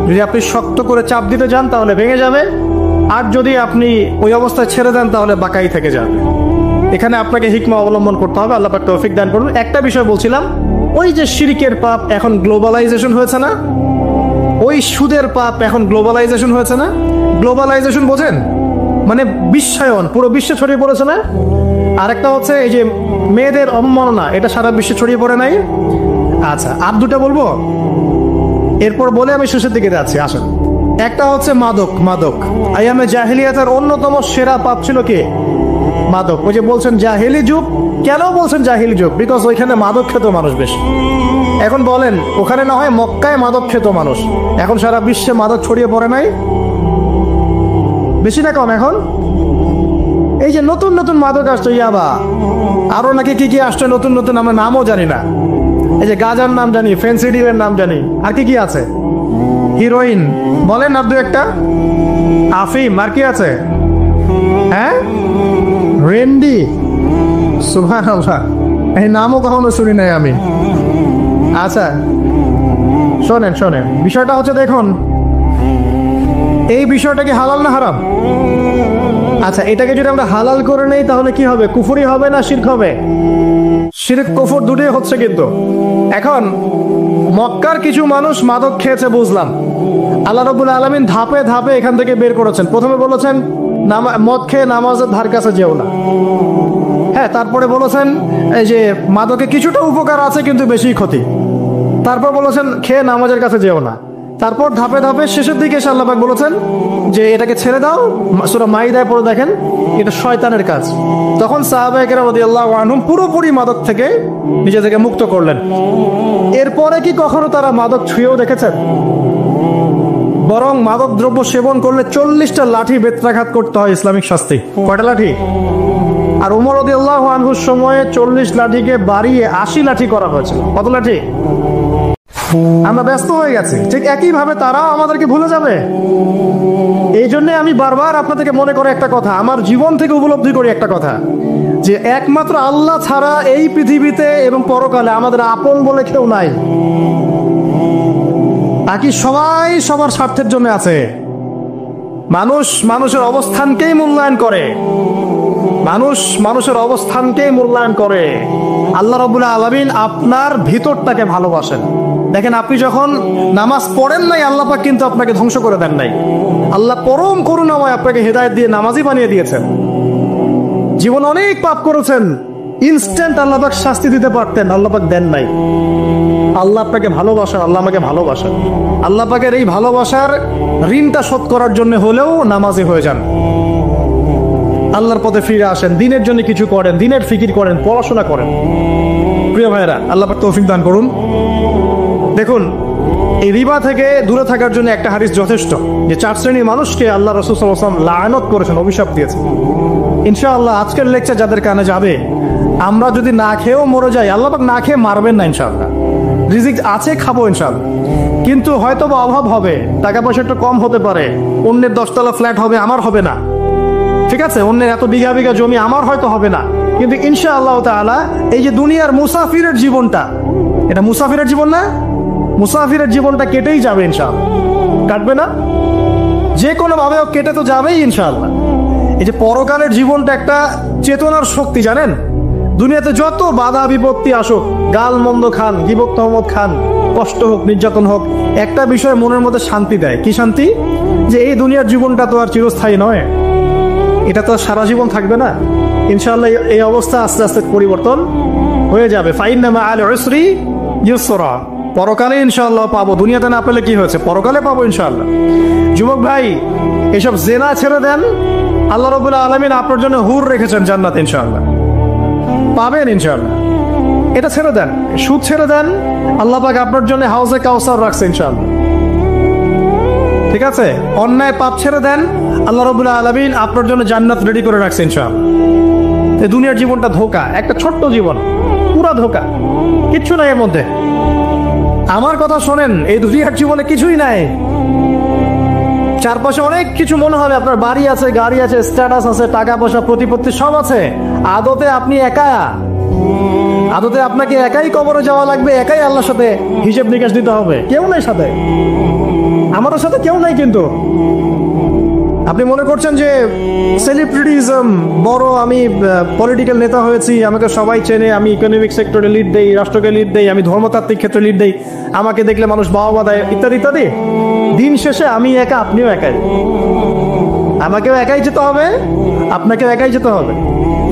যদি আপনি শক্ত করে চাপ দিতে যান তাহলে ভেঙে যাবে, আর যদি আপনি ওই অবস্থায় ছেড়ে দেন তাহলে বাঁকাই থেকে যাবে। এখানে আপনাকে হিকমা অবলম্বন করতে হবে। আল্লাহ পাক তৌফিক দান করুন। একটা বিষয় বলছিলাম, ওই যে শিরকের পাপ এখন গ্লোবালাইজেশন হয়েছে না, ওই সুদের পাপ এখন গ্লোবালাইজেশন হয়েছে না। গ্লোবালাইজেশন বোঝেন? মানে বিশ্বায়ন, পুরো বিশ্বে ছড়িয়ে পড়েছে না। আর একটা হচ্ছে এই যে মেয়েদের অবমাননা, এটা সারা বিশ্বে ছড়িয়ে পড়ে নাই। আচ্ছা, আর দুটা বলবো, এরপর বলে আমি শেষের দিকে যাচ্ছি। আসেন, একটা হচ্ছে মাদক। আইয়ামে জাহিলিয়াতের অন্যতম সেরা পাপ ছিল কি? মাদক। ওই যে বলছেন জাহিলি যুগ, কেন বলছেন জাহিলি যুগ? বিকজ ওইখানে মাদক খেত মানুষ বেশি। এখন বলেন, ওখানে না হয় মক্কায় মাদক খেত মানুষ, এখন সারা বিশ্বে মাদক ছড়িয়ে পড়ে নাই? বেশি না কম? এখন এই যে নতুন নতুন মাদক আসছে, ইয়াবা, আরো নাকি কি কি আসছে নতুন নতুন, আমরা নামও জানি না। এই যে গাঁজার নাম জানি, ফেন্সিডিলের নাম জানি, আর কি কি আছে, হিরোইন বলেন আর দু একটা, আফিম, আর কি আছে? হ্যাঁ, রেন্ডি, সুবহানাল্লাহ, এই নামও কখনো শুনি নাই আমি। আচ্ছা শোনেন, বিষয়টা হচ্ছে, দেখুন এই বিষয়টা কি হালাল না হারাম? আচ্ছা, এটাকে যদি আমরা হালাল করে নেই তাহলে কি হবে? কুফরি হবে না শিরক হবে? শিরক কুফর দুটোই হচ্ছে। কিন্তু এখন মক্কার কিছু মানুষ মাদক খেয়েছে বুঝলাম, আল্লাহ রাব্বুল আলামিন ধাপে ধাপে এখান থেকে বের করেছেন। প্রথমে বলেছেন মদ খেয়ে নামাজের ধার কাছে যেও না। হ্যাঁ, তারপরে বলেছেন এই যে মাদকে কিছুটা উপকার আছে কিন্তু বেশি ক্ষতি। তারপর বলেছেন খেয়ে নামাজের কাছে যেও না। তারপর ধাপে ধাপে শেষের দিকে আল্লাহ পাক বলেছেন যে এটাকে ছেড়ে দাও। সূরা মাইদায় পড়ে দেখেন, এটা শয়তানের কাজ। তখন সাহাবায়ে কেরাম রাদিয়াল্লাহু আনহুম পুরোপুরি মাদক থেকে নিজেদেরকে মুক্ত করলেন। এরপরে কি কখনো তারা মাদক ছুঁয়েও দেখেছেন? বরং মাদক দ্রব্য সেবন করলে 40টা লাঠি বেত্রাঘাত করতে হয় ইসলামিক শাস্তি। কয়টা লাঠি? আর ওমর রাদিয়াল্লাহু আনহুর সময়ে 40 লাঠিকে বাড়িয়ে 80 লাঠি করা হয়েছিল। কত লাঠি? আমরা ব্যস্ত হয়ে গেছি, ঠিক একইভাবে তারাও আমাদেরকে ভুলে যাবে। এই জন্য আমি বারবার আপনাদেরকে মনে করে একটা কথা, আমার জীবন থেকে উপলব্ধি করি একটা কথা, যে একমাত্র আল্লাহ ছাড়া এই পৃথিবীতে এবং পরকালে আমাদের আপন বলে কেউ নাই। বাকি সবাই সবার স্বার্থের জন্য আছে। মানুষ মানুষের অবস্থানকেই মূল্যায়ন করে, মানুষ মানুষের অবস্থানকেই মূল্যায়ন করে। আল্লাহ রাব্বুল আলামিন আপনার ভিতরটাকে ভালোবাসেন। দেখেন, আপনি যখন নামাজ পড়েন নাই, আল্লাহ পাক কিন্তু আপনাকে ধ্বংস করে দেন নাই। আল্লাহ পরম করুণাময় আপনাকে হেদায়েত দিয়ে নামাজি বানিয়ে দিয়েছেন। জীবন অনেক পাপ করেছেন, ইনস্ট্যান্ট আল্লাহ পাক শাস্তি দিতে পারতেন, আল্লাহ পাক দেন নাই। আল্লাহ আপনাকে ভালোবাসেন, আল্লাহ আমাকে ভালোবাসেন। আল্লাহ পাকের এই ভালোবাসার ঋণটা শোধ করার জন্য হলেও নামাজি হয়ে যান, আল্লাহর পথে ফিরে আসেন, দিনের জন্য কিছু করেন, দিনের ফিকির করেন, পড়াশোনা করেন। প্রিয় ভাইরা, আল্লাহ পাক তৌফিক দান করুন। দেখুন, এই রিবা থেকে দূরে থাকার জন্য একটা হাদিস যথেষ্ট, যে 4 শ্রেণীর মানুষকে আল্লাহ রাসূল সাল্লাল্লাহু আলাইহি ওয়াসাল্লাম লাআনত করেছেন, অভিশাপ দিয়েছেন। ইনশাআল্লাহ আজকের লেকচার যাদের কানে যাবে, আমরা যদি না খেয়েও মরে যাই, আল্লাহ পাক না খেয়ে মারবেন না ইনশাআল্লাহ। রিজিক আছে, খাবো ইনশাআল্লাহ। কিন্তু হয়তো বা অভাব হবে, টাকা পয়সা একটু কম হতে পারে, অন্যের 10 তলা ফ্ল্যাট হবে, আমার হবে না, ঠিক আছে, অন্যের এত বিঘা বিঘা জমি আমার হয়তো হবে না। কিন্তু ইনশাআল্লাহ তাআলা এই যে দুনিয়ার মুসাফিরের জীবনটা, এটা মুসাফিরের জীবন না? মুসাফিরের জীবনটা কেটেই যাবে ইনশাআল্লাহ, কাটবে না? যে কোনো ভাবে কেটে তো যাবেই ইনশাআল্লাহ। এই যে পরকালের জীবনটা একটা চেতনার শক্তি, জানেন? দুনিয়াতে যত বাধা বিপত্তি আসুক, গাল মন্দ খান, গীবত তহমত খান, কষ্ট হোক, নির্যাতন হোক, একটা বিষয় মনের মধ্যে শান্তি দেয়। কি শান্তি? যে এই দুনিয়ার জীবনটা তো আর চিরস্থায়ী নয়, এটা তো সারা জীবন থাকবে না। ইনশাআল্লাহ এই অবস্থা আস্তে আস্তে পরিবর্তন হয়ে যাবে। ফাইন্না মাআল উসরি ইউসরা, পরকালে ইনশাআল্লাহ পাবো। দুনিয়াতে না পেলে কি হয়েছে, পরকালে পাবো ইনশাআল্লাহ। যুবক ভাই, এসব জেনা ছেড়ে দেন, আল্লাহ রাব্বুল আলামিন আপনার জন্য হুর রেখেছেন জান্নাত, ইনশাআল্লাহ পাবেন ইনশাআল্লাহ। এটা ছেড়ে দেন, সুদ ছেড়ে দেন, আল্লাহ পাক আপনার জন্য হাউজে কাউসার রাখছে ইনশাআল্লাহ, ঠিক আছে? অন্যায় পাপ ছেড়ে দেন, আল্লাহ রাব্বুল আলামিন আপনার জন্য জান্নাত রেডি করে রাখছে ইনশাআল্লাহ। এই দুনিয়ার জীবনটা ধোঁকা, একটা ছোট্ট জীবন, পুরা ধোঁকা, কিচ্ছু নাই এর মধ্যে। আমার কথা শোনেন, এই দুনিয়ার জীবনে কিছুই নাই। চারপাশে অনেক কিছু মনে হবে, আপনার বাড়ি আছে, গাড়ি আছে, স্ট্যাটাস আছে, টাকা পয়সা, প্রতিপত্তি সব আছে। আদতে আপনি একা, আদতে আপনাকে একাই কবরে যাওয়া লাগবে, একাই আল্লাহর সাথে হিসেব নিকাশ দিতে হবে। কেউ নাই সাথে, আমাদের সাথে কেউ নাই। কিন্তু আপনি মনে করছেন যে সেলিব্রিটিজম বড়, আমি পলিটিক্যাল নেতা হয়েছি, আমাকে সবাই চেনে, আমি ইকোনমিক সেক্টরে লিড দেই, রাষ্ট্রকে লিড দেই, আমি ধর্মতাত্ত্বিক ক্ষেত্রে লিড দেই, আমাকে দেখলে মানুষ বাহবা দেয়, ইত্যাদি ইত্যাদি। দিন শেষে আমি একা, আপনিও একাই, আমাকেও একাই যেতে হবে, আপনাকেও একাই যেতে হবে।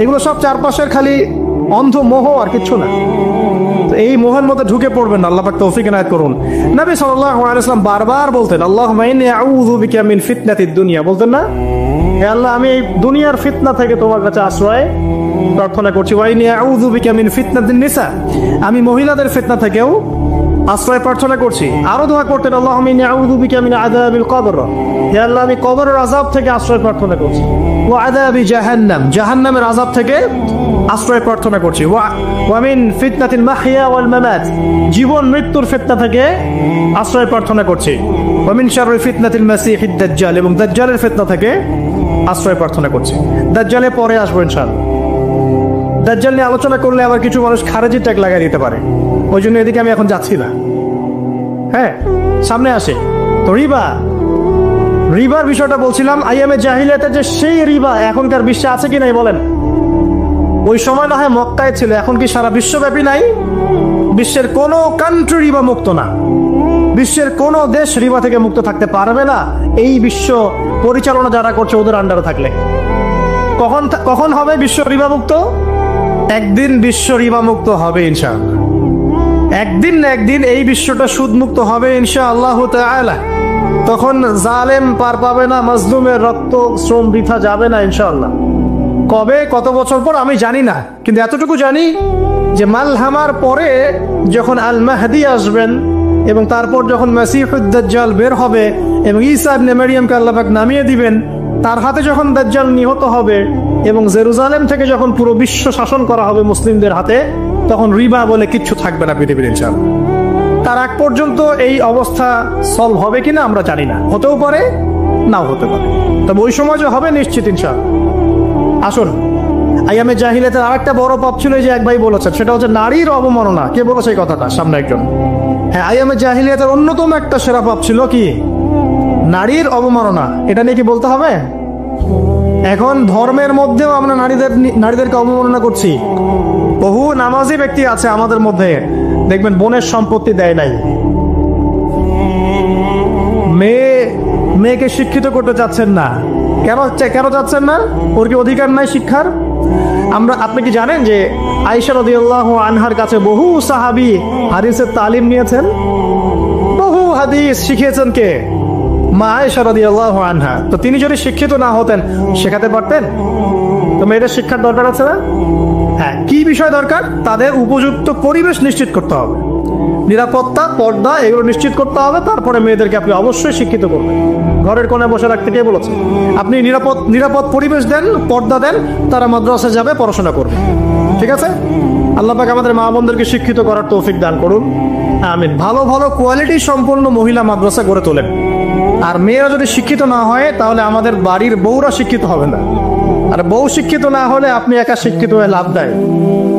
এগুলো সব চারপাশের খালি অন্ধ মোহ, আর কিচ্ছু না। এই মোহের মধ্যে ঢুকে পড়বেন না, আল্লাহ পাক তৌফিক এনায়েত করুন। নবী সাল্লাল্লাহু আলাইহি ওয়াসাল্লাম বারবার বলতেন, আল্লাহুম্মা ইন্নী আউযু বিকা মিন ফিতনাতিদ দুনিয়া, বলতেন না? হে আল্লাহ, আমি এই দুনিয়ার ফিতনা থেকে তোমার কাছে আশ্রয় প্রার্থনা করছি। ওয়া ইন্নী আউযু বিকা মিন ফিতনাতিন নিসা, আমি মহিলাদের ফিতনা থেকেও আশ্রয় প্রার্থনা করছি। আরো দোয়া করতেন, আল্লাহুম্মা ইন্নী আউযু বিকা মিন আযাবিল কবর, হে আল্লাহ, আমি কবরের আযাব থেকে আশ্রয় প্রার্থনা করছি। ওয়া আযাবি জাহান্নাম, জাহান্নামের আযাব থেকে আশ্রয় প্রার্থনা করছি। ওয়া মিন ফিতনাতিল মাহইয়া ওয়াল মামাত, জীবন মৃত্যুর ফিতনা থেকে আশ্রয় প্রার্থনা করছি। ওয়া মিন শাররি ফিতনাতিল মাসিহিদ দাজ্জাল, এবং দাজ্জালের ফিতনা থেকে আশ্রয় প্রার্থনা করছি। দাজ্জালে পরে আসবো ইনশাআল্লাহ। দাজ্জাল নিয়ে আলোচনা করলে আবার কিছু মানুষ খারেজি ট্যাগ লাগিয়ে দিতে পারে, ওই জন্য এদিকে আমি এখন যাচ্ছি না। হ্যাঁ, সামনে আসে তো রিবা, রিবার বিষয়টা বলছিলাম। আইয়ামে জাহিলিয়াতে যে সেই রিবা এখনকার বিশ্বে আছে কি নাই বলেন? ওই সময় না হয় মক্কায় ছিল, এখন কি সারা বিশ্বব্যাপী নাই? বিশ্বের কোনো কান্ট্রি রিবা মুক্ত না, বিশ্বের কোনো দেশ রিবা থেকে মুক্ত থাকতে পারবে না, এই বিশ্ব পরিচালনা যারা করছে ওদের আন্ডারে থাকলে। কখন হবে বিশ্ব রিবা মুক্ত? একদিন বিশ্ব রিবা মুক্ত হবে ইনশাআল্লাহ। একদিন না একদিন এই বিশ্বটা সুদ মুক্ত হবে ইনশাআল্লাহ তাআলা। তখন জালেম পার পাবে না, মাজলুমের রক্ত শ্রম বৃথা যাবে না ইনশাআল্লাহ। কবে, কত বছর পর আমি জানি না, কিন্তু এতটুকু জানি যে মালহামার পরে যখন আল মাহদি আসবেন এবং তারপর যখন মাসিহুদ দাজ্জাল বের হবে এবং ঈসা ইবনে মারইয়ামকে আল্লাহ পাক নামিয়ে দিবেন, তার হাতে যখন দাজ্জাল নিহত হবে এবং জেরুজালেম থেকে যখন পুরো বিশ্ব শাসন করা হবে মুসলিমদের হাতে, তখন রিবা বলে কিচ্ছু থাকবে না পৃথিবীর ইনশাআল্লাহ। তার আগ পর্যন্ত এই অবস্থা সলভ হবে কিনা আমরা জানি না, হতেও পারে নাও হতে পারে, তবে ওই সময় যে হবে নিশ্চিত ইনশাআল্লাহ। আসুন, আইয়ামে জাহিলিয়াতের আরেকটা বড় পাপ ছিল যে এক ভাই বলেছেন, সেটা হচ্ছে নারীর অবমাননা। কে বলেছে এই কথাটা? সামনে একজন। হ্যাঁ, আইয়ামে জাহিলিয়াতের অন্যতম একটা সেরা পাপ ছিল কি? নারীর অবমাননা। এটা নিয়ে কি বলতে হবে? এখন ধর্মের মধ্যেও আমরা নারীদেরকে অবমাননা করছি। বহু নামাজি ব্যক্তি আছে আমাদের মধ্যে, দেখবেন বোনের সম্পত্তি দেয় নাই, মেয়েকে শিক্ষিত করতে চাচ্ছেন না। কেন চাচ্ছেন না? ওর কি অধিকার নাই শিক্ষার? আপনি কি জানেন যে আয়েশা রাদিয়াল্লাহু আনহার কাছে বহু সাহাবী হাদিসের তালিম নিয়েছেন, বহু হাদিস শিখিয়েছেন কে? মা আয়েশা রাদিয়াল্লাহু আনহা। তো তিনি যদি শিক্ষিত না হতেন শেখাতে পারতেন? তো মেয়েদের শিক্ষার দরকার আছে না? হ্যাঁ, কি বিষয় দরকার? তাদের উপযুক্ত পরিবেশ নিশ্চিত করতে হবে, নিরাপত্তা, পর্দা এগুলো নিশ্চিত করতে হবে। তারপরে মেয়েদেরকে আপনি অবশ্যই শিক্ষিত করবেন। ঘরের কোণে বসে রাখতে কে বলেছে? আপনি নিরাপদ পরিবেশ দেন, পর্দা দেন, তারা মাদ্রাসায় যাবে, পড়াশোনা করবে। ঠিক আছে? আল্লাহ পাক আমাদের মা বোনদেরকে শিক্ষিত করার তৌফিক দান করুন, আমিন। ভালো ভালো কোয়ালিটি সম্পন্ন মহিলা মাদ্রাসা গড়ে তোলেন। আর মেয়েরা যদি শিক্ষিত না হয় তাহলে আমাদের বাড়ির বউরা শিক্ষিত হবে না। আর বউ শিক্ষিত না হলে আপনি একা শিক্ষিত হয়ে লাভ দেয়।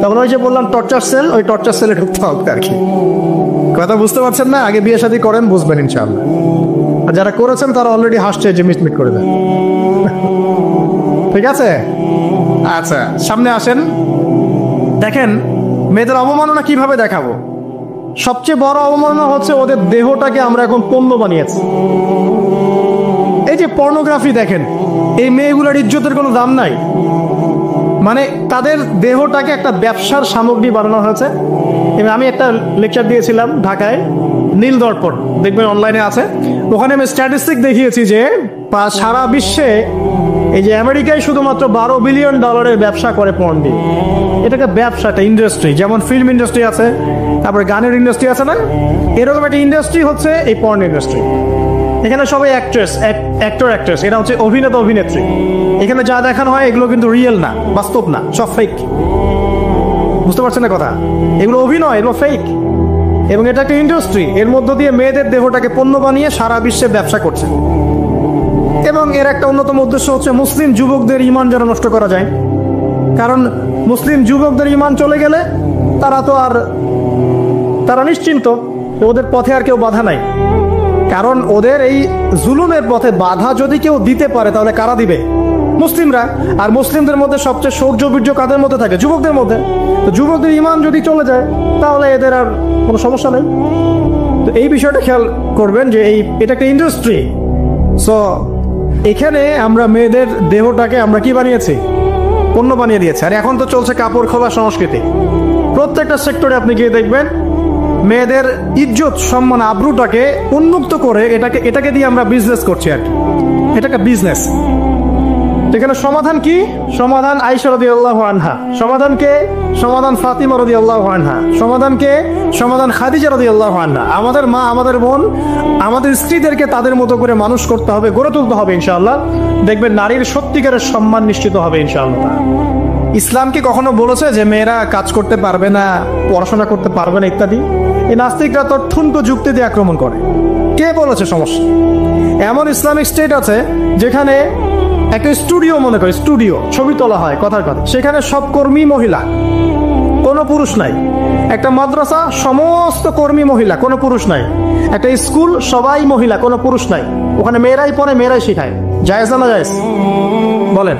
তখন ওই যে বললাম টর্চার সেল, ওই টর্চার সেলে ঢুকতে হবে আর কি। কথা বুঝতে পারছেন না? আগে বিয়ে শাদী করেন, বুঝবেন ইনশাআল্লাহ। আর যারা করেছেন তারা অলরেডি হাসছে যে মিটমিট করে দেন। ঠিক আছে? আচ্ছা, সামনে আসেন। দেখেন মেয়েদের অবমাননা কিভাবে দেখাবো। সবচেয়ে বড় অবমাননা হচ্ছে ওদের দেহটাকে আমরা এখন পণ্য বানিয়েছি। এই যে পর্নোগ্রাফি দেখেন, এই মেয়েগুলোর ইজ্জতের কোনো দাম নাই। মানে তাদের দেহটাকে একটা ব্যবসার সামগ্রী বানানো হয়েছে। এবং আমি একটা লেকচার দিয়েছিলাম ঢাকায়, নীল দর্পণ, দেখবেন অনলাইনে আছে। ওখানে আমি স্ট্যাটিস্টিক দেখিয়েছি যে সারা বিশ্বে এই যে আমেরিকায় শুধুমাত্র $12 বিলিয়ন ব্যবসা করে পর্ন দিয়ে। এটাকে ব্যবসা, একটা ইন্ডাস্ট্রি। যেমন ফিল্ম ইন্ডাস্ট্রি আছে, তারপরে গানের ইন্ডাস্ট্রি আছে না, এরকম একটা ইন্ডাস্ট্রি হচ্ছে এই পর্ন ইন্ডাস্ট্রি। এখানে সবাই অ্যাক্ট্রেস, এটা হচ্ছে অভিনেতা অভিনেত্রী। এখানে যা দেখানো হয় এগুলো কিন্তু রিয়েল না, বাস্তব না, সব ফেক। বুঝতে পারছেন না কথা? এগুলো অভিনয়, এগুলো ফেক। এবং এটা একটা ইন্ডাস্ট্রি, এর মধ্য দিয়ে মেয়েদের দেহটাকে পণ্য বানিয়ে সারা বিশ্বে ব্যবসা করছে। এবং এর একটা অন্যতম উদ্দেশ্য হচ্ছে মুসলিম যুবকদের ঈমান যেন নষ্ট করা যায়। কারণ মুসলিম যুবকদের ঈমান চলে গেলে তারা নিশ্চিন্ত, ওদের পথে আর কেউ বাধা নাই। কারণ ওদের এই জুলুমের পথে বাধা যদি কেউ দিতে পারে তাহলে কারা দিবে? মুসলিমরা। আর মুসলিমদের মধ্যে সবচেয়ে শৌর্য বীর্য কাদের মধ্যে থাকে? যুবকদের মধ্যে। তো যুবকদের ঈমান যদি চলে যায় তাহলে এদের আর কোনো সমস্যা নেই। তো এই বিষয়টা খেয়াল করবেন যে এটা একটা ইন্ডাস্ট্রি। সো এখানে আমরা মেয়েদের দেহটাকে আমরা কি বানিয়েছি? পণ্য বানিয়ে দিয়েছি। আর এখন তো চলছে কাপড় খোলা সংস্কৃতি। প্রত্যেকটা সেক্টরে আপনি গিয়ে দেখবেন মেয়েদের ইজ্জত, সম্মান, আব্রুটাকে উন্মুক্ত করে এটাকে দিয়ে আমরা বিজনেস করছি। আর এটাকে বিজনেস। এখানে সমাধান কি? সমাধান আয়েশা রাদিয়াল্লাহু আনহা। সমাধান কে? সমাধান ফাতিমা রাদিয়াল্লাহু আনহা। সমাধান কে? সমাধান খাদিজা রাদিয়াল্লাহু আনহা। আমাদের মা, আমাদের বোন, আমাদের স্ত্রীদেরকে তাদের মতো করে মানুষ করতে হবে, গড়ে তুলতে হবে ইনশাআল্লাহ। দেখবেন নারীর সত্যিকারের সম্মান নিশ্চিত হবে ইনশাআল্লাহ। ইসলাম কি কখনো বলেছে যে মেয়েরা কাজ করতে পারবে না, পড়াশোনা করতে পারবে না ইত্যাদি? এই নাস্তিকরা তো ঠুনকো যুক্তি দিয়ে আক্রমণ করে। কে বলেছে? সমস্যা এমন ইসলামিক স্টেট আছে যেখানে একটা স্টুডিও, মনে করে স্টুডিও, ছবি তোলা হয় কথার কথা, সেখানে সব কর্মী মহিলা, কোনো পুরুষ নাই। একটা মাদ্রাসা, সমস্ত কর্মী মহিলা, কোনো পুরুষ নাই। একটা স্কুল, সবাই মহিলা, কোনো পুরুষ নাই। ওখানে মেয়েরাই পড়ে, মেয়েরাই শেখায়। জায়েজ না জায়েজ বলেন?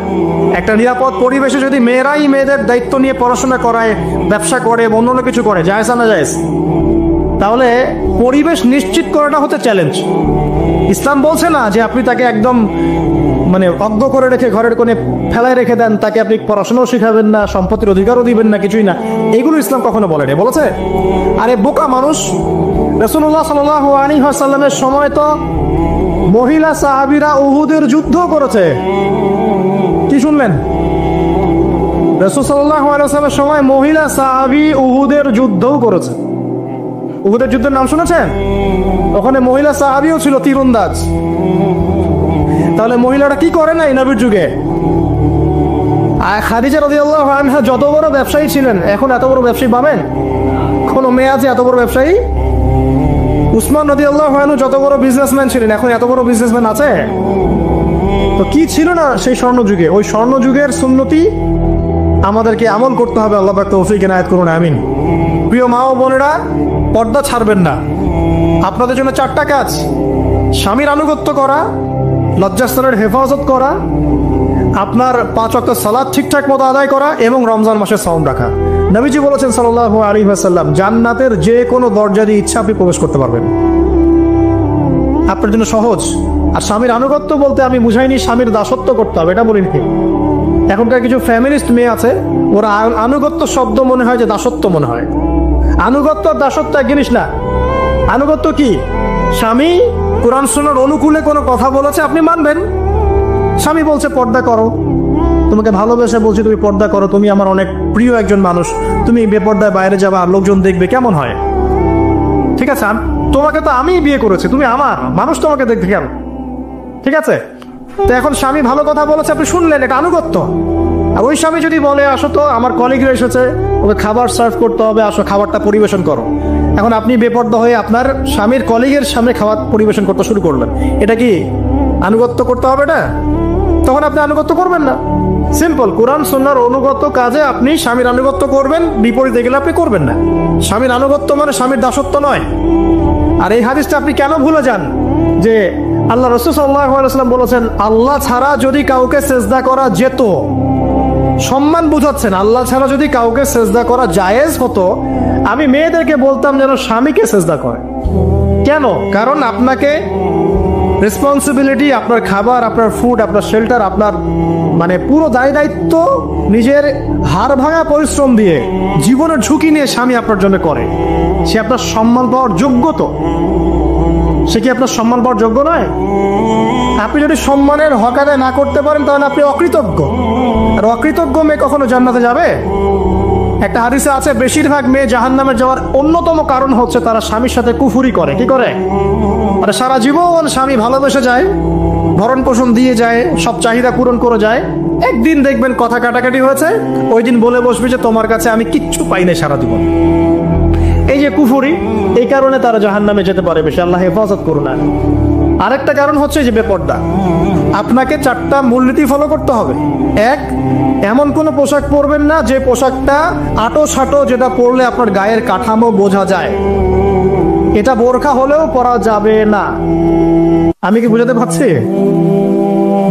একটা নিরাপদ পরিবেশে যদি মেয়েরাই মেয়েদের দায়িত্ব নিয়ে পড়াশোনা করায়, ব্যবসা করে, অন্য কিছু করে, জায়েজ না জায়েজ? তাহলে পরিবেশ নিশ্চিত করাটা হচ্ছে চ্যালেঞ্জ। ইসলাম বলছে না যে আপনি তাকে একদম অজ্ঞ করে রেখে ঘরের কোণে ফেলায় রেখে দেন, তাকে আপনি পড়াশোনাও শিখাবেন না, সম্পত্তির অধিকারও দিবেন না, কিছুই না। এগুলো ইসলাম কখনো বলেনি। বলেছে? আরে বোকা মানুষ! রাসূলুল্লাহ সাল্লাল্লাহু আলাইহি ওয়াসাল্লামের সময় তো মহিলা সাহাবীরা উহুদের যুদ্ধ করেছে। কি শুনলেন? রাসূল সাল্লাল্লাহু আলাইহি ওয়াসাল্লামের সময় মহিলা সাহাবী উহুদের যুদ্ধও করেছে। উহুদের যুদ্ধের নাম শুনেছেন? ওখানে মহিলা সাহাবীও ছিল, তীরন্দাজ। তাহলে মহিলারা কি করে নাই নবীর যুগে? আর খাদিজা রাদিয়াল্লাহু আনহা যত বড় ব্যবসায়ী ছিলেন, এখন এত বড় ব্যবসায়ী পাবেন? কোন মেয়ে আছে এত বড় ব্যবসায়ী? উসমান রাদিয়াল্লাহু আনহু যত বড় বিজনেসম্যান ছিলেন, এখন এত বড় বিজনেসম্যান আছে? তো কি ছিল না সেই স্বর্ণযুগে? ওই স্বর্ণযুগের সুন্নতি আমাদেরকে আমল করতে হবে। আল্লাহ পাক তৌফিক এনায়েত করুন, আমিন। প্রিয় মা ও বোনেরা, পর্দা ছাড়বেন না। আপনাদের জন্য 4টা কাজ: স্বামীর আনুগত্য করা, লজ্জাস্থানের হেফাজত করা, আপনার 5 ওয়াক্ত সালাত ঠিকঠাক মতো আদায় করা এবং রমজান মাসে সাওম রাখা। নবীজি বলেছেন সাল্লাল্লাহু আলাইহি ওয়াসাল্লাম, জান্নাতের যে কোনো দরজা দিয়ে ইচ্ছা আপনি প্রবেশ করতে পারবেন। আপনার জন্য সহজ। আর স্বামীর আনুগত্য বলতে আমি বুঝাইনি স্বামীর দাসত্ব করতে হবে, এটা বলিনি। এখনকার কিছু ফ্যামিলিস্ট মেয়ে আছে, ওরা আনুগত্য শব্দ মনে হয় যে দাসত্ব মনে হয়। আনুগত্য আর দাসত্ব এক জিনিস না। আনুগত্য কি? স্বামী কোরআন সুন্নাহর অনুকূলে কোনো কথা বলেছে, আপনি মানবেন। স্বামী বলছে পর্দা করো, তোমাকে ভালোবেসে বলছি তুমি পর্দা করো, তুমি আমার অনেক প্রিয় একজন মানুষ, তুমি বেপর্দায় বাইরে যাবা, লোকজন দেখবে, কেমন হয়? ঠিক আছে, তোমাকে তো আমি বিয়ে করেছি, তুমি আমার মানুষ, তোমাকে দেখবে কেন? ঠিক আছে, তো এখন স্বামী ভালো কথা বলেছে, আপনি শুনলেন, এটা আনুগত্য। আর ওই স্বামী যদি বলে আসো তো আমার কলিগরা এসেছে, ওকে খাবার সার্ভ করতে হবে, আসো খাবারটা পরিবেশন করো, এখন আপনি বেপর্দা হয়ে আপনার স্বামীর কলিগের সামনে খাবার পরিবেশন করতে শুরু করলেন, এটা কি আনুগত্য করতে হবে না? তখন আপনি আনুগত্য করবেন না। সিম্পল, কোরআন সুন্নাহর অনুগত কাজে আপনি স্বামীর আনুগত্য করবেন, বিপরীতে গেলে আপনি করবেন না। স্বামীর আনুগত্য মানে স্বামীর দাসত্ব নয়। আর এই হাদিসটা আপনি কেন ভুলে যান যে আল্লাহ রাসূল সাল্লাল্লাহু আলাইহি ওয়াসাল্লাম বলেছেন, আল্লাহ ছাড়া যদি কাউকে সেজদা করা যেত, সম্মান বুঝাচ্ছেন, আল্লাহ ছাড়া যদি কাউকে সেজদা করা জায়েজ হতো, আমি মেয়েদেরকে বলতাম যেন স্বামীকে সেজদা করে। কেন? কারণ আপনাকে রেসপন্সিবিলিটি, আপনার খাবার, আপনার ফুড, আপনার শেল্টার, আপনার মানে পুরো দায় দায়িত্ব নিজের হাড় ভাঙা পরিশ্রম দিয়ে, জীবনের ঝুঁকি নিয়ে স্বামী আপনার জন্য করে। সে আপনার সম্মান পাওয়ার যোগ্য তো? সে কি আপনার সম্মান পাওয়ার যোগ্য নয়? আপনি যদি সম্মানের হক আদায় না করতে পারেন তাহলে আপনি অকৃতজ্ঞ। আর অকৃতজ্ঞ মেয়ে কখনো জান্নাতে যাবে? একটা হাদিসে আছে, বেশিরভাগ মেয়ে জাহান্নামে যাওয়ার অন্যতম কারণ হচ্ছে তারা স্বামীর সাথে কুফুরি করে। কি করে? আরে সারা জীবন স্বামী ভালোবেসে যায়, ভরণ পোষণ দিয়ে যায়, সব চাহিদা পূরণ করে যায়, একদিন দেখবেন কথা কাটাকাটি হয়েছে, ওই দিন বলে বসবে যে তোমার কাছে আমি কিচ্ছু পাই না সারা জীবন। এই যে কুফুরি, এই কারণে তারা জাহান্নামে যেতে পারে বেশি। আল্লাহ হেফাজত করুন। আরেকটা কারণ হচ্ছে যে বেপর্দা। আপনাকে 4টা মূলনীতি ফলো করতে হবে। 1, এমন কোনো পোশাক পরবেন না যে পোশাকটা আটো সাটো, যেটা পরলে আপনার গায়ের কাঠামো বোঝা যায়। এটা বোরখা হলেও পরা যাবে না। আমি কি বুঝাতে পারছি?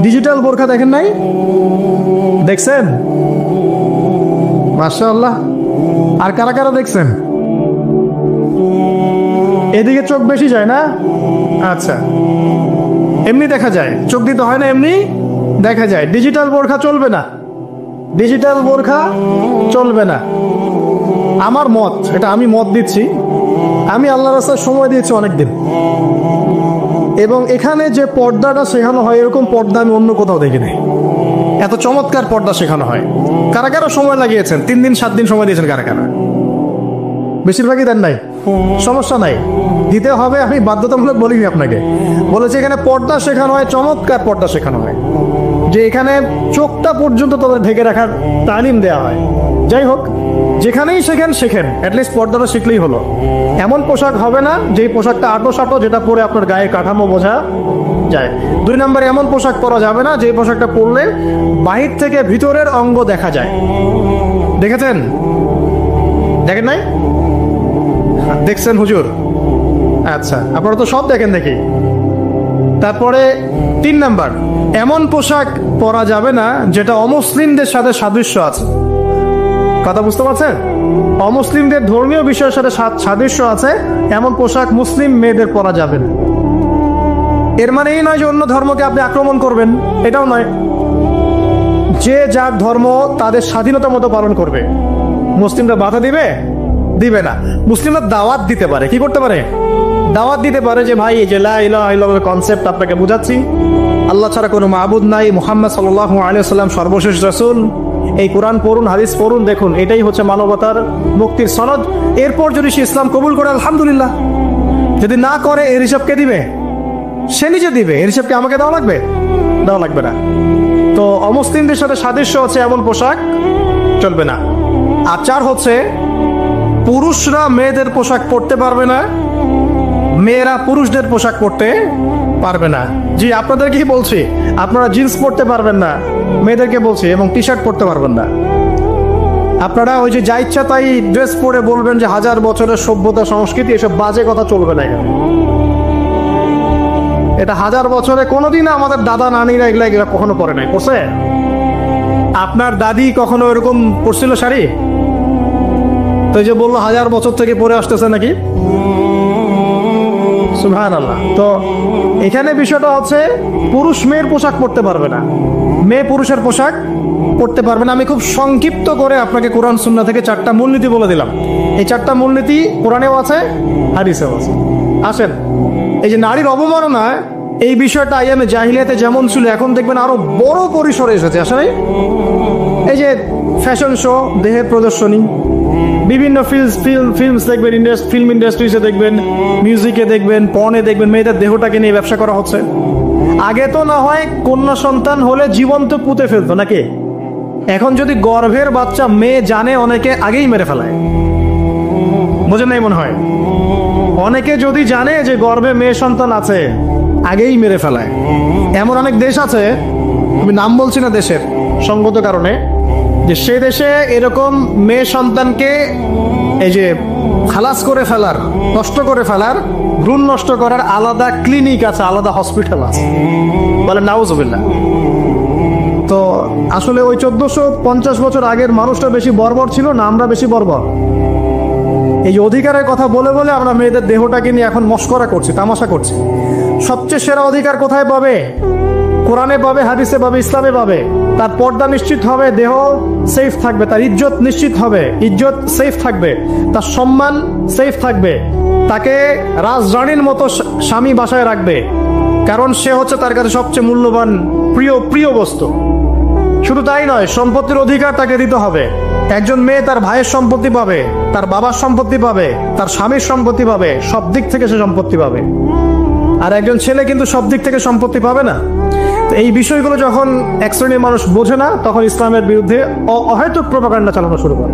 ডিজিটাল বোরখা দেখেন নাই? দেখছেন? মাশাআল্লাহ। আর কারা কারা দেখছেন? এদিকে চোখ বেশি যায় না? আচ্ছা, এমনি দেখা যায়, চোখ দিতে হয় না, এমনি দেখা যায়। ডিজিটাল বোরখা চলবে না, ডিজিটাল বোরখা চলবে না। আমার মত, এটা আমি মত দিচ্ছি, আমি আল্লাহর রাস্তায় সময় দিয়েছি অনেকদিন, এবং এখানে যে পর্দাটা শেখানো হয় এরকম পর্দা আমি অন্য কোথাও দেখিনি। এত চমৎকার পর্দা শেখানো হয়। কারা কারা সময় লাগিয়েছেন? 3 দিন 7 দিন সময় দিয়েছেন কারা কারা? বেশিরভাগই দেন নাই, সমস্যা নাই, দিতে হবে। আমি বাধ্যতামূলক বলিনি আপনাকে, বলেছি এখানে পর্দা শেখানো হয়, চমৎকার পর্দা শেখানো হয়, যে এখানে চোখটা পর্যন্ত তাদের ঢেকে রাখার তালিম দেওয়া হয়। যাই হোক, যেখানেই শেখেন, অ্যাটলিস্ট পর্দাটা শিখলেই হলো। এমন পোশাক হবে না যেই পোশাকটা আটো সাটো, যেটা পরে আপনার গায়ে কাঠামো বোঝা যায়। 2 নম্বরে এমন পোশাক পরা যাবে না যে পোশাকটা পরলে বাহির থেকে ভিতরের অঙ্গ দেখা যায়। দেখেছেন? দেখেন নাই? দেখছেন হুজুর? আচ্ছা, আপনারা তো সব দেখেন দেখি। তারপরে 3 নাম্বার, এমন পোশাক পরা যাবে না যেটা অমুসলিমদের সাথে সাদৃশ্য আছে। কথা বুঝতে পারছেন? অমুসলিমদের ধর্মীয় বিষয়ের সাথে সাদৃশ্য আছে এমন পোশাক মুসলিম মেয়েদের পরা যাবে না। এর মানে এই নয় যে অন্য ধর্মকে আপনি আক্রমণ করবেন, এটাও নয়। যে যার ধর্ম তাদের স্বাধীনতা মতো পালন করবে। মুসলিমরা বাধা দিবে? দিবে না। মুসলিমরা দাওয়াত দিতে পারে। কি করতে পারে? দাওয়াত দিতে পারে যে ভাই, এই যে লা ইলাহা ইল্লাল্লাহ কনসেপ্ট আপনাকে বুঝাচ্ছি, আল্লাহ ছাড়া কোনো মাবুদ নাই, মুহাম্মদ সাল্লাল্লাহু আলাইহি ওয়াসাল্লাম সর্বশেষ রাসূল, এই কোরআন পড়ুন, হাদিস পড়ুন, দেখুন এটাই হচ্ছে মানবতার মুক্তির সনদ। এরপর যদি সে ইসলাম কবুল করে আলহামদুলিল্লাহ, যদি না করে এর হিসাব কে দিবে? সে নিজে দিবে। এর হিসাবকে আমাকে দেওয়া লাগবে? দেওয়া লাগবে না। তো অমুসলিমদের সাথে সাদৃশ্য হচ্ছে এমন পোশাক চলবে না। আর 4 হচ্ছে, পুরুষরা মেয়েদের পোশাক পরতে পারবে না, মেয়েরা পুরুষদের পোশাক পরতে পারবে না। জি, আপনাদেরকেই বলছি, আপনারা জিন্স পরতে পারবেন না, মেয়েদেরকে বলছি, এবং টি শার্ট পরতে পারবেন না। আপনারা ওই যে যা ইচ্ছা তাই ড্রেস পরে বলবেন যে 1000 বছরের সভ্যতা সংস্কৃতি, এসব বাজে কথা চলবে না এখানে। এটা 1000 বছরে কোনোদিন আমাদের দাদা নানিরা এগুলা কখনো পরে নাই। পরছে? আপনার দাদি কখনো এরকম পরছিল শাড়ি? তো এই যে বললো 1000 বছর থেকে পরে আসতেছে নাকি। সুবহানাল্লাহ। তো এখানে বিষয়টা হচ্ছে পুরুষ মেয়ের পোশাক পরতে পারবে না, মেয়ে পুরুষের পোশাক পড়তে পারবেন। আমি খুব সংক্ষিপ্ত করে আপনাকে কোরআন সুন্নাহ থেকে 4টা মূলনীতি বলে দিলাম। এই 4টা মূলনীতি কোরআনেও আছে, হাদিসেও আছে। আসেন, এই যে নারীর অবমাননা, এই বিষয়টা আইয়ামে জাহিলিয়াতে যেমন ছিল, এখন দেখবেন আরো বড় পরিসরে এসেছে। আসলে এই যে ফ্যাশন শো, দেহের প্রদর্শনী, বিভিন্ন ফিল্মস দেখবেন, ফিল্ম ইন্ডাস্ট্রিজে দেখবেন, মিউজিকে দেখবেন, পর্নে দেখবেন, মেয়েদের দেহটাকে নিয়ে ব্যবসা করা হচ্ছে। আগে তো না হয় কন্যা সন্তান হলে জীবন্ত পুঁতে ফেলতো নাকি, এখন যদি গর্ভের বাচ্চা মেয়ে জানে, অনেকে আগেই মেরে ফেলায়। বোঝেন নাই মনে হয়? অনেকে যদি জানে যে গর্ভে মেয়ে সন্তান আছে, আগেই মেরে ফেলায়। এমন অনেক দেশ আছে, আমি নাম বলছি না দেশের সঙ্গত কারণে, যে সেই দেশে এরকম মেয়ে সন্তানকে এই যে খালাস করে ফেলার, নষ্ট করে ফেলার, ভ্রূণ নষ্ট করার আলাদা ক্লিনিক আছে, আলাদা হসপিটাল আছে। বলে নাউজুবিল্লাহ। তো আসলে ওই 1450 বছর আগের মানুষটা বেশি বর্বর ছিল না আমরা বেশি বর্বর? এই যে অধিকারের কথা বলে বলে আমরা মেয়েদের দেহটাকে নিয়ে এখন মস্করা করছি, তামাশা করছি। সবচেয়ে সেরা অধিকার কোথায় পাবে? কোরআনে পাবে, হাদিসে পাবে, ইসলামে পাবে। তার পর্দা নিশ্চিত হবে, দেহ সেফ থাকবে, তার ইজ্জত নিশ্চিত হবে, ইজ্জত সেফ থাকবে, তার সম্মান সেফ থাকবে, তাকে রাজরানীর মতো স্বামী বাসায় রাখবে, কারণ সে হচ্ছে তার কাছে সবচেয়ে মূল্যবান প্রিয় বস্তু। শুধু তাই নয়, সম্পত্তির অধিকার তাকে দিতে হবে। একজন মেয়ে তার ভাইয়ের সম্পত্তি পাবে, তার বাবার সম্পত্তি পাবে, তার স্বামীর সম্পত্তি পাবে, সব দিক থেকে সে সম্পত্তি পাবে। আর একজন ছেলে কিন্তু সব দিক থেকে সম্পত্তি পাবে না। তো এই বিষয়গুলো যখন এক শ্রেণীর মানুষ বোঝে না, তখন ইসলামের বিরুদ্ধে অহেতুক প্রপাগান্ডা চালানো শুরু করে।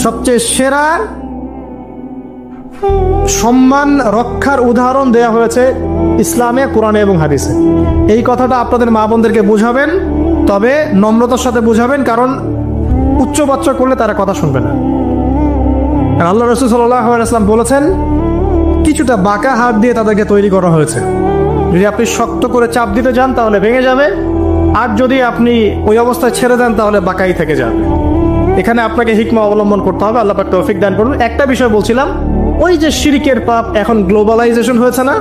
সবচেয়ে সেরা সম্মান রক্ষার উদাহরণ দেয়া হয়েছে ইসলামে, কোরআনে এবং হাদিসে। এই কথাটা আপনাদের মা বোনদেরকে বুঝাবেন, তবে নম্রতার সাথে বুঝাবেন, কারণ উচ্চ বাচ্চা করলে তারা কথা শুনবে না। আল্লাহ রাসূল সাল্লাল্লাহু আলাইহি ওয়াসাল্লাম বলেছেন, কিছুটা বাঁকা হাত দিয়ে তাদেরকে তৈরি করা হয়েছে। যদি আপনি শক্ত করে চাপ দিতে যান তাহলে ভেঙে যাবে, আর যদি আপনি ওই অবস্থায় ছেড়ে দেন তাহলে বাঁকাই থেকে যাবে। এখানে আপনাকে হিকমা অবলম্বন করতে হবে। আল্লাহ পাক তৌফিক দান করুন। একটা বিষয় বলছিলাম, ওই যে শিরকের পাপ এখন গ্লোবালাইজেশন হয়েছে না,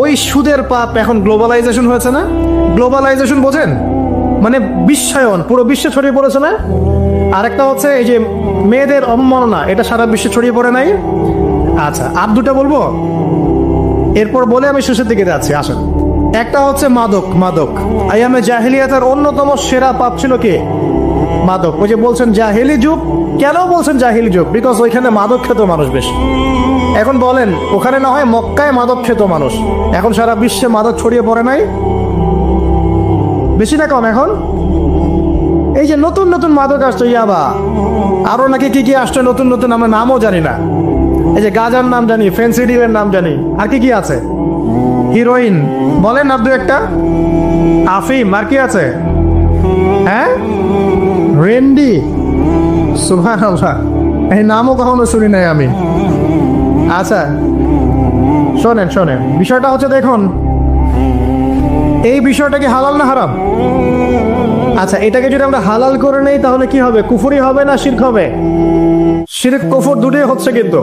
ওই সুদের পাপ এখন গ্লোবালাইজেশন হয়েছে না। গ্লোবালাইজেশন বোঝেন? মানে বিশ্বায়ন, পুরো বিশ্বে ছড়িয়ে পড়েছে না। আরেকটা হচ্ছে এই যে মেয়েদের অবমাননা, এটা সারা বিশ্বে ছড়িয়ে পড়ে নাই। আচ্ছা, আর দুটা বলবো, এরপর বলে আমি শেষের দিকে যাচ্ছি। আসেন, একটা হচ্ছে মাদক। আইয়ামে জাহিলিয়াতের অন্যতম সেরা পাপ ছিল কি? মাদক। ওই যে বলছেন জাহিলি যুগ, কেন বলছেন জাহিলি যুগ? বিকজ ওইখানে মাদক খেত মানুষ বেশি। এখন বলেন, ওখানে না হয় মক্কায় মাদক খেত মানুষ, এখন সারা বিশ্বে মাদক ছড়িয়ে পড়ে নাই? বেশি না কম? এখন এই যে নতুন নতুন মাদক আসছে, ইয়াবা, আরো নাকি কি কি আসছে নতুন নতুন, আমরা নামও জানি না। এই যে গাজার নাম জানি, ফেন্সিডিলের নাম জানি, আর কি কি আছে, হিরোইন বলেন আর দু একটা, আফিম, আর কি আছে? হ্যাঁ, রেন্ডি, সুবহানাল্লাহ, এই নামও কখনো শুনি নাই আমি। আচ্ছা শোনেন, বিষয়টা হচ্ছে, দেখুন এই বিষয়টা কি হালাল না হারাম? আচ্ছা, এটাকে যদি আমরা হালাল করে নেই তাহলে কি হবে? কুফরি হবে না শিরক হবে? শিরক কুফর দুটোই হচ্ছে। কিন্তু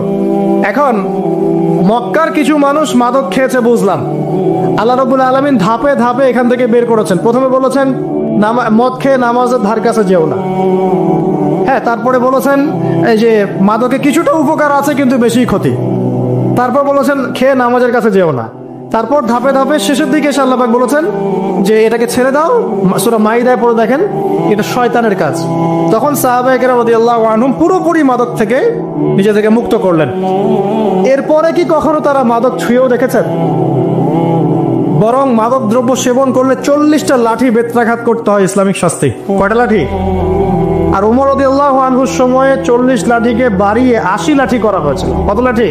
এখন মক্কার কিছু মানুষ মাদক খেয়েছে বুঝলাম, আল্লাহ রাব্বুল আলামিন ধাপে ধাপে এখান থেকে বের করেছেন। প্রথমে বলেছেন মদ খেয়ে নামাজের ধার কাছে যেও না। হ্যাঁ, তারপরে বলেছেন এই যে মাদকে কিছুটা উপকার আছে কিন্তু বেশি ক্ষতি। তারপর বলেছেন খেয়ে নামাজের কাছে যেও না। তারপর ধাপে ধাপে শেষের দিকে এসে আল্লাহ পাক বলেছেন যে এটাকে ছেড়ে দাও। সূরা মাইদায় পড়ে দেখেন, এটা শয়তানের কাজ। তখন সাহাবায়ে কেরাম রাদিয়াল্লাহু আনহুম পুরোপুরি মাদক থেকে নিজেদেরকে মুক্ত করলেন। এরপরে কি কখনো তারা মাদক ছুঁয়েও দেখেছেন? বরং মাদক দ্রব্য সেবন করলে 40টা লাঠি বেত্রাঘাত করতে হয়, ইসলামিক শাস্তি। কয়টা লাঠি? আর ওমর রাদিয়াল্লাহু আনহুর সময়ে 40 লাঠিকে বাড়িয়ে 80 লাঠি করা হয়েছিল। কত লাঠি?